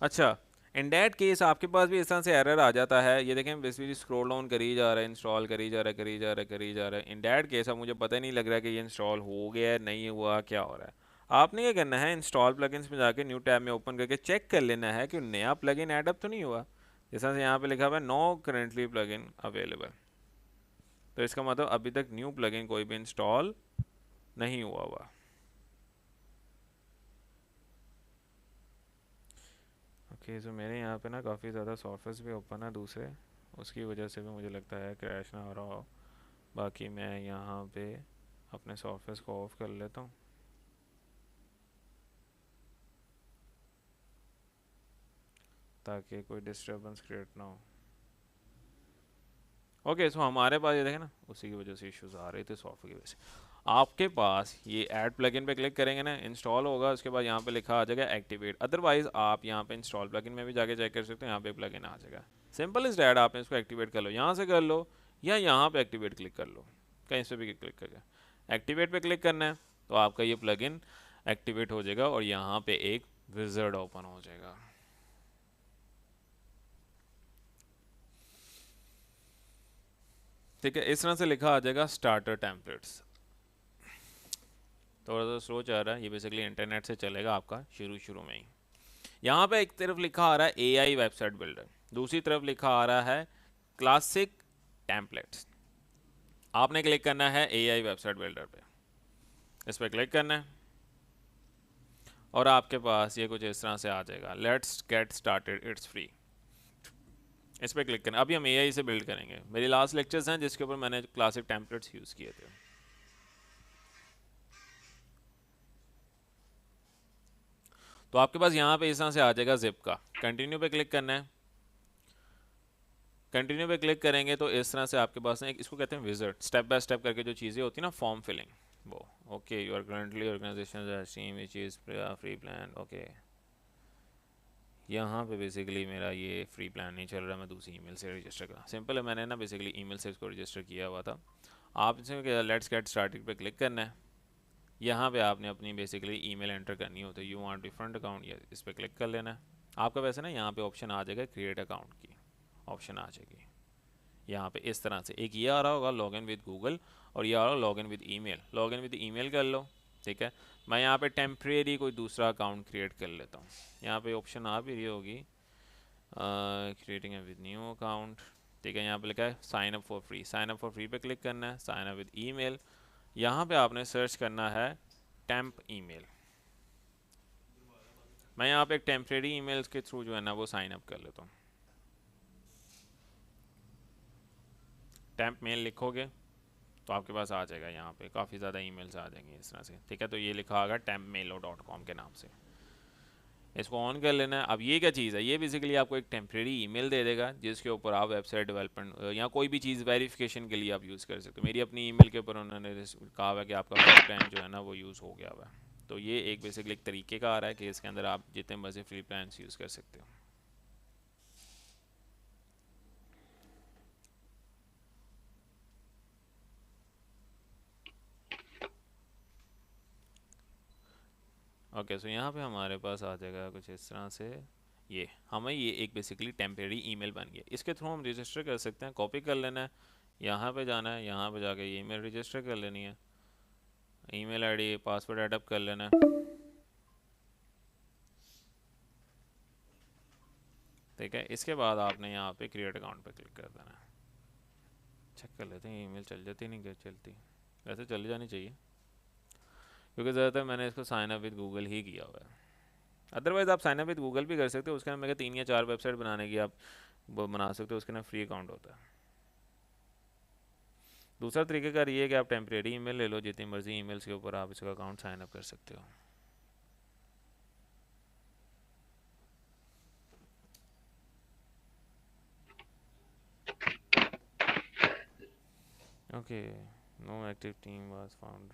A: अच्छा, इन डैट केस आपके पास भी इस तरह से एरर आ जाता है, ये देखें बेसिकली स्क्रॉल डाउन करी जा रहा है, इंस्टॉल करी जा रहा है, करी जा रहा है, करी जा रहा है। इन डैट केस अब मुझे पता नहीं लग रहा है कि ये इंस्टॉल हो गया है, नहीं हुआ, क्या हो रहा है। आपने क्या करना है, इंस्टॉल प्लगइन्स में जाके न्यू टैब में ओपन करके चेक कर लेना है कि नया प्लगइन ऐड अप तो नहीं हुआ। जैसा से यहाँ पे लिखा हुआ है नो करेंटली प्लगइन अवेलेबल, तो इसका मतलब अभी तक न्यू प्लगइन कोई भी इंस्टॉल नहीं हुआ हुआ। ओके, तो मेरे यहाँ पे ना काफ़ी ज़्यादा सॉफ्टवेयर्स भी ओपन है दूसरे, उसकी वजह से भी मुझे लगता है क्रैश ना हो रहा हो। बाकी मैं यहाँ पे अपने सॉफ्टवेयर्स को ऑफ कर लेता हूँ, ताकि कोई डिस्टर्बेंस क्रिएट ना हो। ओके, सो हमारे पास ये देखें ना, उसी की वजह से इश्यूज आ रहे थे सॉफ्टवेयर की वजह से। आपके पास ये ऐड प्लगइन पे क्लिक करेंगे ना, इंस्टॉल होगा, उसके बाद यहाँ पे लिखा आ जाएगा एक्टिवेट। अदरवाइज आप यहाँ पे इंस्टॉल प्लगइन में भी जाके चेक कर सकते हो, यहाँ पे प्लगइन आ जाएगा। सिंपल इज डैट, आपने इसको एक्टिवेट कर लो, यहाँ से कर लो या यहाँ पे एक्टिवेट क्लिक कर लो, कहीं से भी क्लिक करके एक्टिवेट पे क्लिक करना है तो आपका ये प्लगइन एक्टिवेट हो जाएगा और यहाँ पे एक विज़ार्ड ओपन हो जाएगा। ठीक है, इस तरह से लिखा आ जाएगा स्टार्टर टेम्पलेट्स। थोड़ा सा स्लो चल रहा है, ये बेसिकली इंटरनेट से चलेगा आपका शुरू शुरू में ही। यहाँ पे एक तरफ लिखा आ रहा है एआई वेबसाइट बिल्डर, दूसरी तरफ लिखा आ रहा है क्लासिक टेम्पलेट्स। आपने क्लिक करना है एआई वेबसाइट बिल्डर पे, इस पर क्लिक करना है और आपके पास ये कुछ इस तरह से आ जाएगा, let's get started it's free. इस पर क्लिक करना। अभी हम एआई से बिल्ड करेंगे, मेरी लास्ट लेक्चर्स हैं जिसके ऊपर मैंने क्लासिक टेम्पलेट्स यूज़ किए थे। तो आपके पास यहाँ पे इस तरह से आ जाएगा जिप का, कंटिन्यू पे क्लिक करना है। कंटिन्यू पे क्लिक करेंगे तो इस तरह से आपके पास ना एक, इसको कहते हैं विज़ार्ड, स्टेप बाय स्टेप करके जो चीज़ें होती हैं ना, फॉर्म फिलिंग, वो okay you are currently organization team which is free plan. Okay, यहाँ पे बेसिकली मेरा ये फ्री प्लान नहीं चल रहा, मैं दूसरी ईमेल से रजिस्टर करा। सिंपल है, मैंने ना बेसिकली ईमेल से इसको रजिस्टर किया हुआ था। आप इसमें लेट्स गेट स्टार्टेड पे क्लिक करना है, यहाँ पे आपने अपनी बेसिकली ईमेल एंटर करनी होती है, यू वांट डिफरेंट अकाउंट, या इस पर क्लिक कर लेना है। आपका वैसे ना यहाँ पे ऑप्शन आ जाएगा क्रिएट अकाउंट की, ऑप्शन आ जाएगी यहाँ पे इस तरह से। एक ये आ रहा होगा लॉगिन विद गूगल, और ये आ रहा होगा login with email. Login with email कर लो, ठीक है। मैं यहाँ पे टेम्परेरी कोई दूसरा अकाउंट क्रिएट कर लेता हूँ। यहाँ पे ऑप्शन आ भी रही होगी क्रिएटिंग विद न्यू अकाउंट, ठीक है। यहाँ पे लिखा है sign up for free, sign up for free पे क्लिक करना है, साइन अप विद ईमेल। यहाँ पे आपने सर्च करना है टेम्प ईमेल। मैं यहाँ पे एक टेम्परेरी ईमेल के थ्रू जो है ना वो साइन अप कर लेता हूँ। टेम्प मेल लिखोगे तो आपके पास आ जाएगा, यहाँ पे काफ़ी ज़्यादा ईमेल्स आ जाएंगे इस तरह से, ठीक है। तो ये लिखा होगा tempmailo.com के नाम से, इसको ऑन कर लेना है। अब ये क्या चीज़ है, ये बेसिकली आपको एक टेम्प्रेरी ईमेल दे देगा जिसके ऊपर आप वेबसाइट डेवलपमेंट या कोई भी चीज़ वेरिफिकेशन के लिए आप यूज़ कर सकते हो। मेरी अपनी ईमेल के ऊपर उन्होंने कहा हुआ कि आपका फ्री प्लान जो है ना वो यूज़ हो गया हुआ है। तो ये एक बेसिकली एक तरीके का आ रहा है कि इसके अंदर आप जितने मर्जी फ्री प्लान यूज़ कर सकते हो। ओके, सो यहाँ पे हमारे पास आ जाएगा कुछ इस तरह से, ये हमें ये एक बेसिकली टेम्परेरी ईमेल बन गया। इसके थ्रू हम रजिस्टर कर सकते हैं। कॉपी कर लेना है, यहाँ पे जाना है, यहाँ पे जाके ये ईमेल रजिस्टर कर लेनी है, ईमेल आईडी पासवर्ड एडअप कर लेना है, ठीक है। इसके बाद आपने यहाँ पे क्रिएट अकाउंट पे क्लिक कर देना है। चेक कर लेते हैं ईमेल चल जाती नहीं क्या चलती, वैसे चली जानी चाहिए क्योंकि ज़्यादातर मैंने इसको साइन अप विद गूगल ही किया हुआ है। अदरवाइज आप साइन अप विद गूगल भी कर सकते हो, उसके अंदर मेरे 3 या 4 वेबसाइट बनाने की आप वो बना सकते हो, उसके अंदर फ्री अकाउंट होता है। दूसरा तरीक़ेकार ये है कि आप टेम्परेरी ईमेल ले लो, जितनी मर्जी ईमेल्स के ऊपर आप इसका अकाउंट साइन अप कर सकते हो। Okay, no active team was found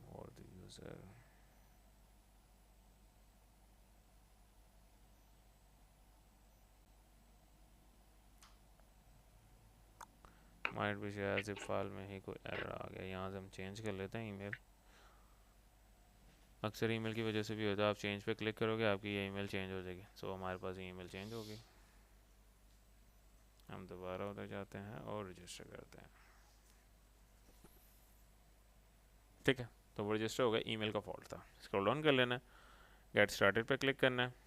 A: for the user. Might भी शायद जिप फाइल में ही कोई एरर आ गया। यहाँ से हम चेंज कर लेते हैं ईमेल। अक्सर ईमेल की वजह से भी होता है, आप चेंज पे क्लिक करोगे आपकी ये ईमेल चेंज हो जाएगी। सो हमारे पास ये ईमेल चेंज होगी। हम दोबारा उधर जाते हैं और रजिस्टर करते हैं। ठीक है, तो वो रजिस्टर हो गया, ईमेल का फॉल्ट था। स्क्रॉल डाउन कर लेना है, गेट स्टार्टेड पे क्लिक करना है।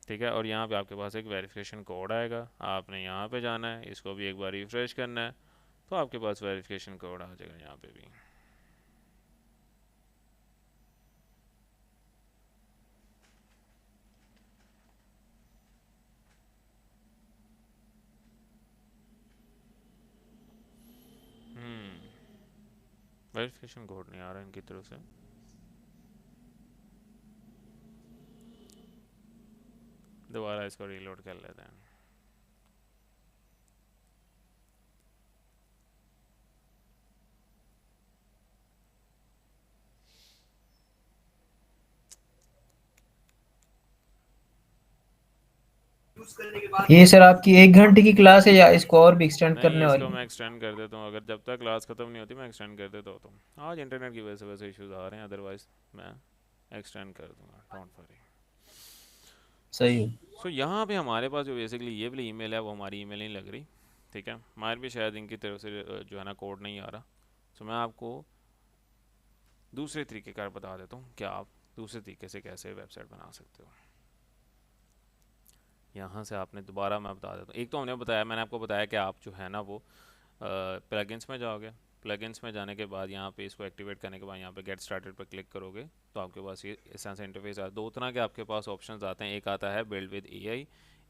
A: ठीक है, और यहाँ पे आपके पास एक वेरिफिकेशन कोड आएगा, आपने यहाँ पे जाना है, इसको भी एक बार रिफ्रेश करना है, तो आपके पास वेरिफिकेशन कोड आ जाएगा यहाँ पे भी। वेरिफिकेशन कोड नहीं आ रहा इनकी तरफ से। दोबारा इसको रीलोड कर लेते हैं।
G: ये सर आपकी 1 घंटे की क्लास है या इसको और भी एक्सटेंड
A: नहीं,
G: करने वाली
A: इसको
G: है?
A: मैं एक्सटेंड कर देता हूँ, अगर जब तक क्लास ख़त्म नहीं होती मैं एक्सटेंड कर देता हूँ। तो आज इंटरनेट की वजह से वैसे इश्यूज आ रहे हैं, अदरवाइज मैं एक्सटेंड कर दूँगा, डोंट वरी।
G: सही है।
A: सो यहाँ पे हमारे पास जो बेसिकली ये वाली ईमेल है वो हमारी ईमेल नहीं लग रही। ठीक है, हमारे भी शायद इनकी तरफ से जो है ना कोड नहीं आ रहा। सो मैं आपको दूसरे तरीके कार बता देता हूँ कि आप दूसरे तरीके से कैसे वेबसाइट बना सकते हो। यहाँ से आपने दोबारा मैं बता देता हूँ, एक तो हमने बताया, मैंने आपको बताया कि आप जो है ना वो प्लगइन्स में जाओगे। प्लगइन्स में जाने के बाद यहाँ पे इसको एक्टिवेट करने के बाद यहाँ पे गेट स्टार्टेड पर क्लिक करोगे तो आपके पास ये इस तरह से इंटरफेस आता है। 2 तरह के आपके पास ऑप्शंस आते हैं, एक आता है बिल्ड विद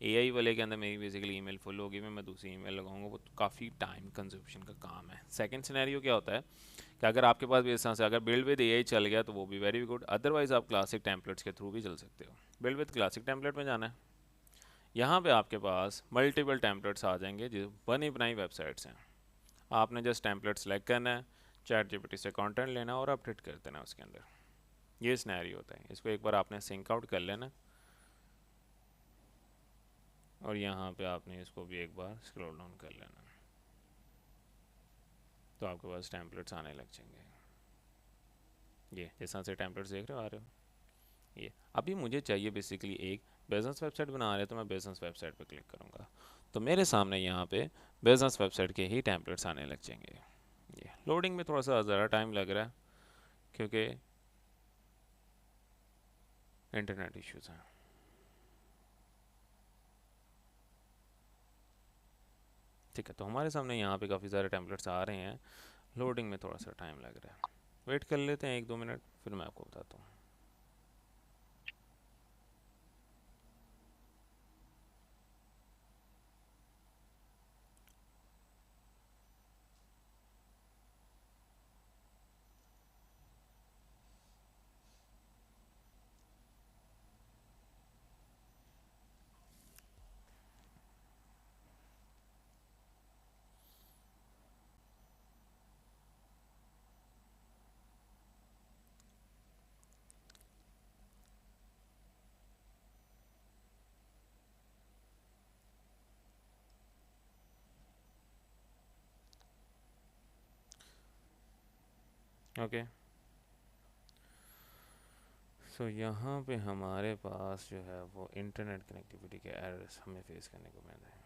A: एआई वाले के अंदर मेरी बेसिकली ईमेल फुल होगी, मैं दूसरी ईमेल लगाऊंगा, वो काफ़ी टाइम कंजप्शन का काम है। सेकंड सिनेरियो क्या होता है कि अगर आपके पास भी इस तरह से अगर बिल्ड विद एआई चल गया तो वो भी वेरी गुड, अदरवाइज आप क्लासिक टेम्पलेट्स के थ्रू भी चल सकते हो। बिल्ड विद क्लासिक टेम्पलेट में जाना है, यहाँ पे आपके पास मल्टीपल टेम्पलेट्स आ जाएंगे जो बनी बनाई वेबसाइट्स हैं। आपने जस्ट टेम्पलेट सेलेक्ट करना है, ChatGPT से कंटेंट लेना और अपडेट कर देना उसके अंदर। ये सिनेरियो होता है, इसको एक बार आपने सिंक आउट कर लेना और यहाँ पे आपने इसको भी एक बार स्क्रॉल डाउन कर लेना, तो आपके पास टेम्पलेट्स आने लग जाएंगे। ये जिस तरह से टेम्पलेट्स देख रहे हो आ रहे हो। ये अभी मुझे चाहिए बेसिकली एक बिज़नेस वेबसाइट बना रहे, तो मैं बिज़नेस वेबसाइट पे क्लिक करूँगा तो मेरे सामने यहाँ पे बिज़नेस वेबसाइट के ही टेम्पलेट्स आने लग जाएंगे। ये लोडिंग में थोड़ा सा ज़्यादा टाइम लग रहा है क्योंकि इंटरनेट इश्यूज़ हैं। ठीक है, तो हमारे सामने यहाँ पे काफ़ी सारे टेम्पलेट्स आ रहे हैं, लोडिंग में थोड़ा सा टाइम लग रहा है। वेट कर लेते हैं 1-2 मिनट, फिर मैं आपको बताता हूँ। ओके, सो यहाँ पे हमारे पास जो है वो इंटरनेट कनेक्टिविटी के एरर्स हमें फेस करने को मिल रहे हैं।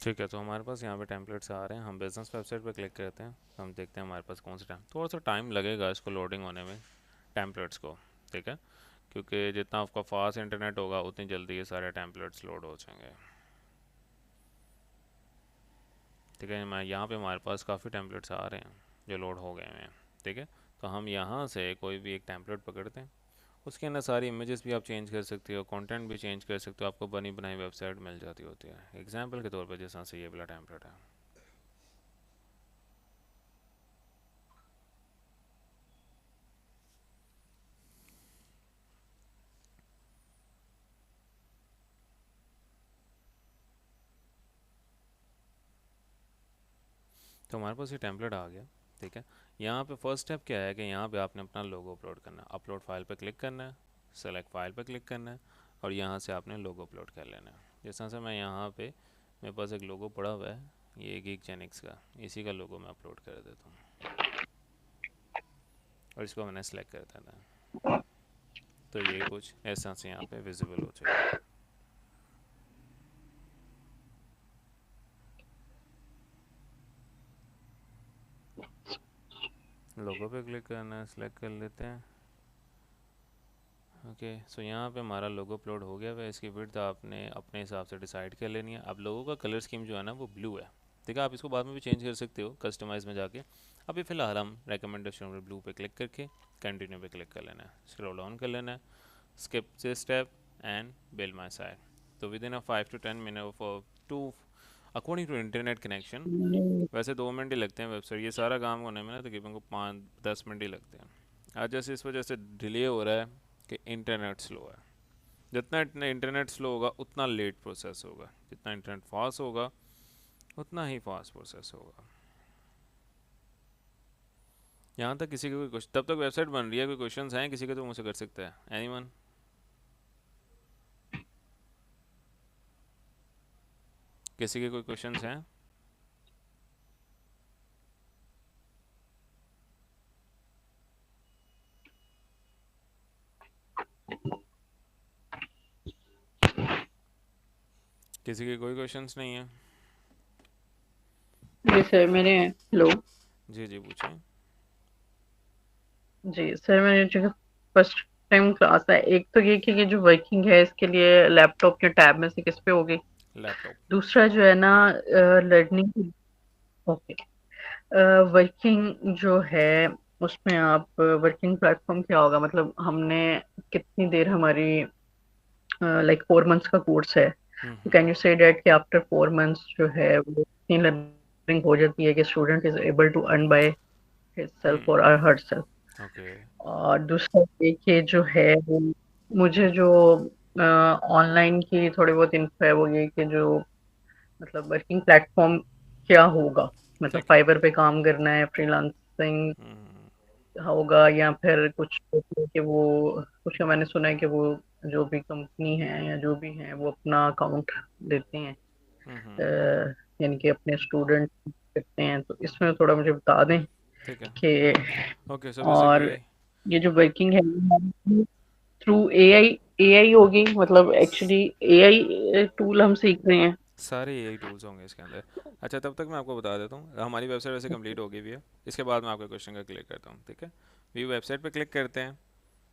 A: ठीक है, तो हमारे पास यहाँ पे टेम्पलेट्स आ रहे हैं। हम बिजनेस वेबसाइट पे क्लिक करते हैं, हम देखते हैं हमारे पास कौन सा थोड़ा सा टाइम लगेगा इसको लोडिंग होने में, टेम्पलेट्स को। ठीक है, क्योंकि जितना आपका फास्ट इंटरनेट होगा उतनी जल्दी ये सारे टेम्पलेट्स लोड हो जाएंगे। ठीक है, मैं यहाँ पे हमारे पास काफ़ी टेम्पलेट्स आ रहे हैं जो लोड हो गए हैं। ठीक है, तो हम यहाँ से कोई भी एक टेम्पलेट पकड़ते हैं, उसके अंदर सारी इमेजेस भी आप चेंज कर सकते हो, कंटेंट भी चेंज कर सकते हो, आपको बनी बनाई वेबसाइट मिल जाती होती है। एग्जांपल के तौर पर जैसा से ये वाला टेम्पलेट है। तो हमारे पास ये टेम्पलेट आ गया। ठीक है, यहाँ पे फर्स्ट स्टेप क्या है कि यहाँ पे आपने अपना लोगो अपलोड करना है। अपलोड फाइल पे क्लिक करना है, सेलेक्ट फाइल पे क्लिक करना है और यहाँ से आपने लोगो अपलोड कर लेना है। जिस तरह से मैं यहाँ पे मेरे पास एक लोगो पड़ा हुआ है, ये गीकजेनिक्स का, इसी का लोगो मैं अपलोड कर देता हूँ और इसको मैंने सेलेक्ट कर देना है। तो ये कुछ ऐसा से यहाँ पे विजिबल हो जाएगा। लोगो पे क्लिक करना है, सेलेक्ट कर लेते हैं। ओके, सो यहाँ पे हमारा लोगो अपलोड हो गया है। इसकी विड्थ आपने अपने हिसाब से डिसाइड कर लेनी है। अब लोगो का कलर स्कीम जो है ना वो ब्लू है। ठीक है, आप इसको बाद में भी चेंज कर सकते हो कस्टमाइज़ में जाके। अभी फ़िलहाल हम रिकमेंडेशन में ब्लू पे क्लिक करके कंटिन्यू पे क्लिक कर लेना है, स्क्रॉल डाउन कर लेना है, skip this step and build my site. तो within a 5 to 10 minute for two according to internet connection, वैसे 2 मिनट ही लगते हैं वेबसाइट ये सारा काम होने में ना, तकरीबन को 5-10 मिनट ही लगते हैं। आज जैसे इस वजह से डिले हो रहा है कि इंटरनेट स्लो है। जितना इंटरनेट स्लो होगा उतना लेट प्रोसेस होगा, जितना इंटरनेट फास्ट होगा उतना ही फास्ट प्रोसेस होगा। यहाँ तक किसी के कोई क्वेश्चन, तब तक वेबसाइट बन रही है, कोई क्वेश्चंस हैं किसी के तो मुझसे कर सकता है। एनीवन? किसी के कोई क्वेश्चंस हैं? किसी के कोई क्वेश्चंस नहीं है?
H: जी सर, मेरे हेलो।
A: जी जी पूछें।
H: जी सर, मेरे जो फर्स्ट टाइम क्लास है, एक तो ये कि ये जो वर्किंग है इसके लिए लैपटॉप के टैब में से किस पे होगी?
A: लैपटॉप।
H: दूसरा जो है ना, लर्निंग, ओके, वर्किंग जो है उसमें आप वर्किंग प्लेटफॉर्म क्या होगा? मतलब हमने कितनी देर हमारी लाइक 4 मंथ्स का कोर्स है, कैन यू से दैट कि आफ्टर 4 मंथ्स जो है वो इतनी लर्निंग हो जाती है कि student is able to earn by himself और हरसेल्फ?
A: ओके।
H: और दूसरा ये कि जो है वो मुझे जो ऑनलाइन की थोड़ी बहुत इन्फो है वो ये कि जो मतलब वर्किंक प्लेटफॉर्म क्या होगा, मतलब
A: ठीक है।
H: फाइवर पे काम करना है, फ्रीलांसिंग होगा, या फिर कुछ कि वो कुछ का मैंने सुना है कि वो जो भी कंपनी है या जो भी है वो अपना अकाउंट देते हैं, यानी कि अपने स्टूडेंट करते हैं। तो इसमें थोड़ा मुझे बता दें
A: ठीक है।
H: कि
A: ओके, सो
H: और
A: बेसिकली
H: ये जो वर्किंग है थ्रू एआई एआई होगी, मतलब एक्चुअली एआई टूल हम सीख रहे हैं।
A: सारे यही टूल्स होंगे इसके अंदर। अच्छा, तब तक मैं आपको बता देता हूँ, हमारी वेबसाइट वैसे कंप्लीट हो गई भी है। इसके बाद मैं आपके क्वेश्चन का क्लिक करता हूँ। ठीक है, व्यू वेबसाइट पे क्लिक करते हैं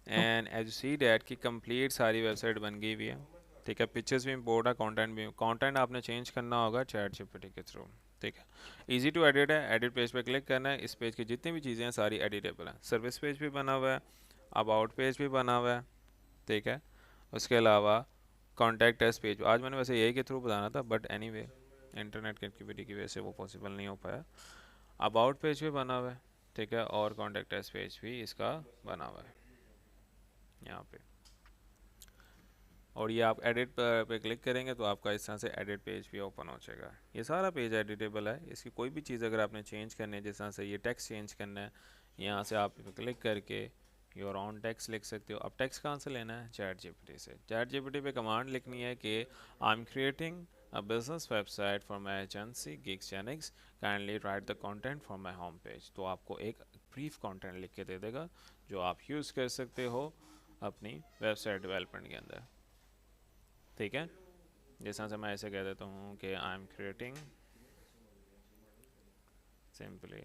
A: and as you see that की कंप्लीट सारी वेबसाइट बन गई हुई है। ठीक है, पिक्चर्स भी इम्पोर्ट है, कंटेंट भी। कंटेंट आपने चेंज करना होगा चैट जीपीटी के थ्रू। ठीक है, इजी टू एडिट है। एडिट पेज पे क्लिक करना है, इस पेज की जितनी भी चीज़ें हैं सारी एडिटेबल हैं। सर्विस पेज भी बना हुआ है, अबाउट पेज भी बना हुआ है। ठीक है, उसके अलावा कॉन्टैक्ट अस पेज, आज मैंने वैसे यही के थ्रू बताना था बट एनीवे इंटरनेट कनेक्टिविटी की वजह से वो पॉसिबल नहीं हो पाया। अबाउट पेज भी बना हुआ है। ठीक है, और कॉन्टैक्ट अस पेज भी इसका बना हुआ है यहाँ पे। और ये आप एडिट पे क्लिक करेंगे तो आपका इस तरह से एडिट पेज भी ओपन हो जाएगा। ये सारा पेज एडिटेबल है। इसकी कोई भी चीज़ अगर आपने चेंज करनी है, जिस तरह से ये टेक्स्ट चेंज करना है, यहाँ से आप क्लिक करके योर ऑन टेक्स्ट लिख सकते हो। अब टेक्स्ट कहाँ से लेना है? चैट जीपीटी से। चैट जीपीटी पे कमांड लिखनी है कि I am creating a business website for my agency Geekgenix, kindly write the content for my home page. तो आपको एक ब्रीफ कंटेंट लिख के दे देगा जो आप यूज़ कर सकते हो अपनी वेबसाइट डेवलपमेंट के अंदर। ठीक है, जैसा से मैं ऐसे कह देता हूँ कि I am creating simply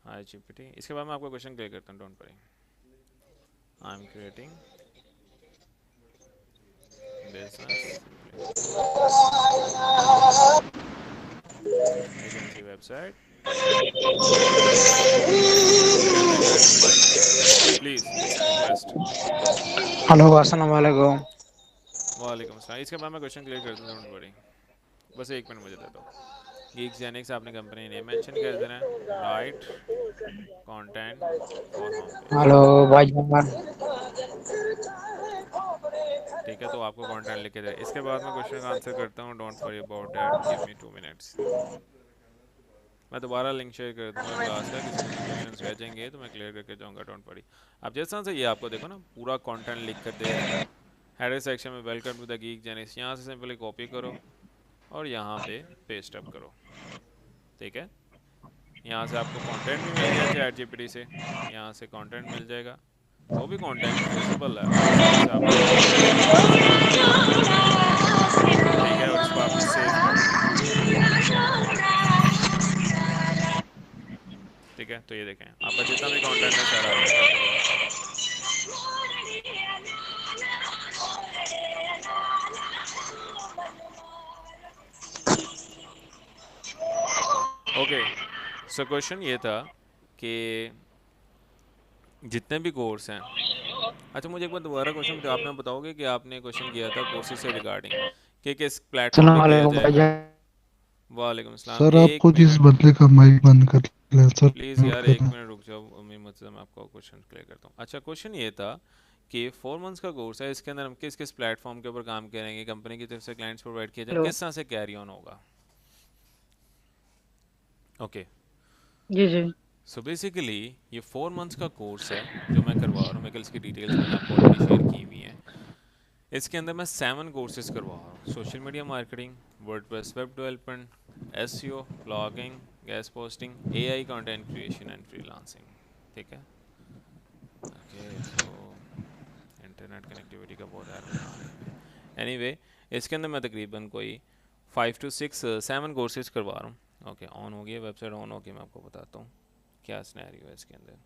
A: high GPT. इसके बाद मैं आपका क्वेश्चन क्लियर करता हूँ, don't worry. I am creating business agency website, can they join the mic please, it's a request।
I: Hello अस्सलाम वालेकुम।
A: वालेकुम अस्सलाम। इसके बाद मैं क्वेश्चन क्लियर करता हूँ, डोंट वरी, बस एक मिनट मुझे दे दो। गीक्स जेनिक्स आपने कंपनी नेम मेंशन कर देना है, right content for home page,
I: hello भाईजान।
A: ठीक है। तो आपको कंटेंट लिख के दे। इसके बाद मैं क्वेश्चन का आंसर करता हूँ, don't worry about that, give me 2 minutes. मैं दोबारा लिंक शेयर कर दूंगा क्लास का, किसी किसी क्वेश्चंस रह जाएंगे तो मैं क्लियर करके जाऊंगा, डोंट वरी। अब जैसा से ये आपको देखो ना पूरा कंटेंट लिख कर दे रहे हैं, हेडर सेक्शन में वेलकम टू द गीक जेनिक्स, यहाँ से सिंपली कॉपी करो और यहाँ पे पेस्ट अप करो, ठीक है। यहाँ से आपको कंटेंट भी मिल गया चैट जीपीटी से, यहाँ से कंटेंट मिल जाएगा, जो भी कंटेंट विजिबल है उस हिसाब से आपने अपना कंटेंट मेंशन करना है, ठीक है। और इसको आपने सेव कर देना है, ठीक है। तो ये देखें आपका जितना भी कंटेंट है सारा आ जाएगा इधर ये। ओके, सो क्वेश्चन ये था कि जितने भी कोर्स हैं, अच्छा मुझे एक बार दोबारा क्वेश्चन मुझे आपने बताओगे कि आपने क्वेश्चन किया था कोर्सेज से रिगार्डिंग कि किस प्लेटफॉर्म
I: अस्सलाम
A: पे किया
I: वालेकुम
A: जाएगा।
I: भाईजान।
A: वालेकुम अस्सलाम।
B: सर आप
A: एक
B: खुद इस
A: मिनट
B: बंदे का माइक बंद कर लें सर,
A: प्लीज़
B: म्यूट
A: यार,
B: कर
A: एक
B: लें।
A: मिनट रुक जाओ उम्मीद मत से, मैं आपको क्वेश्चन क्लियर करता हूँ। अच्छा क्वेश्चन ये था कि 4 मंथ्स का कोर्स है, इसके अंदर हम किस किस प्लेटफॉर्म के ऊपर काम करेंगे, कंपनी की तरफ से क्लाइंट्स प्रोवाइड किया जाए,
H: हेलो
A: किस तरह से कैरी ऑन होगा। ओके,
H: जी जी
A: सो बेसिकली ये 4 मंथ्स का कोर्स है जो मैं करवा रहा हूँ, मेरे इसकी डिटेल्स मैंने आपको ऑलरेडी शेयर की हुई हैं। इसके अंदर मैं 7 कोर्सेज करवा रहा हूँ, social media marketing, WordPress web development, SEO, blogging, guest posting, AI content creation and freelancing, ठीक है। ओके, सो इंटरनेट कनेक्टिविटी का बहुत एरर आ रही है। एनीवे, इसके अंदर मैं तकरीबन कोई 5 to 6 7 कोर्सेज करवा रहा हूँ। ओके, ऑन हो गया, वेबसाइट ऑन हो गई, मैं आपको बताता हूँ क्या सिनेरियो है इसके अंदर।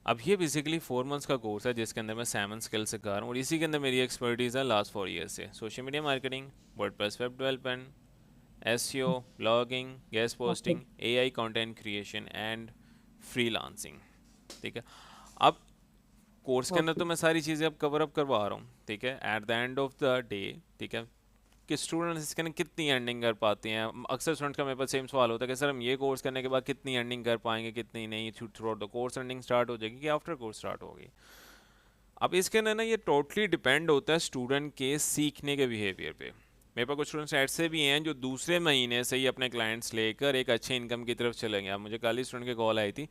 A: अब ये बेसिकली 4 मंथ्स का कोर्स है जिसके अंदर मैं 7 स्किल सिखा रहा हूँ और इसी के अंदर मेरी एक्सपर्टीज़ है लास्ट 4 ईयर से, social media marketing, WordPress web development, SEO, blogging, guest
H: okay
A: posting, AI content creation and freelancing, ठीक है। अब कोर्स के अंदर
H: ओके
A: तो मैं सारी चीज़ें अब कवर अप करवा रहा हूँ, ठीक है। At the end of the day, ठीक है, कि स्टूडेंट्स इसके अंदर कितनी अर्निंग कर पाते हैं। अक्सर स्टूडेंट्स का मेरे पास सेम सवाल होता है कि सर हम ये कोर्स करने के बाद कितनी अर्निंग कर पाएंगे, कितनी नहीं, through out the course earning start हो जाएगी कि आफ्टर कोर्स स्टार्ट होगी। अब इसके अंदर ना ये टोटली डिपेंड होता है स्टूडेंट के सीखने के बिहेवियर पे। मेरे पास कुछ स्टूडेंट्स ऐसे भी हैं जो दूसरे महीने से ही अपने क्लाइंट्स लेकर एक अच्छे इनकम की तरफ चले गए। अब मुझे कल ही स्टूडेंट की कॉल आई थी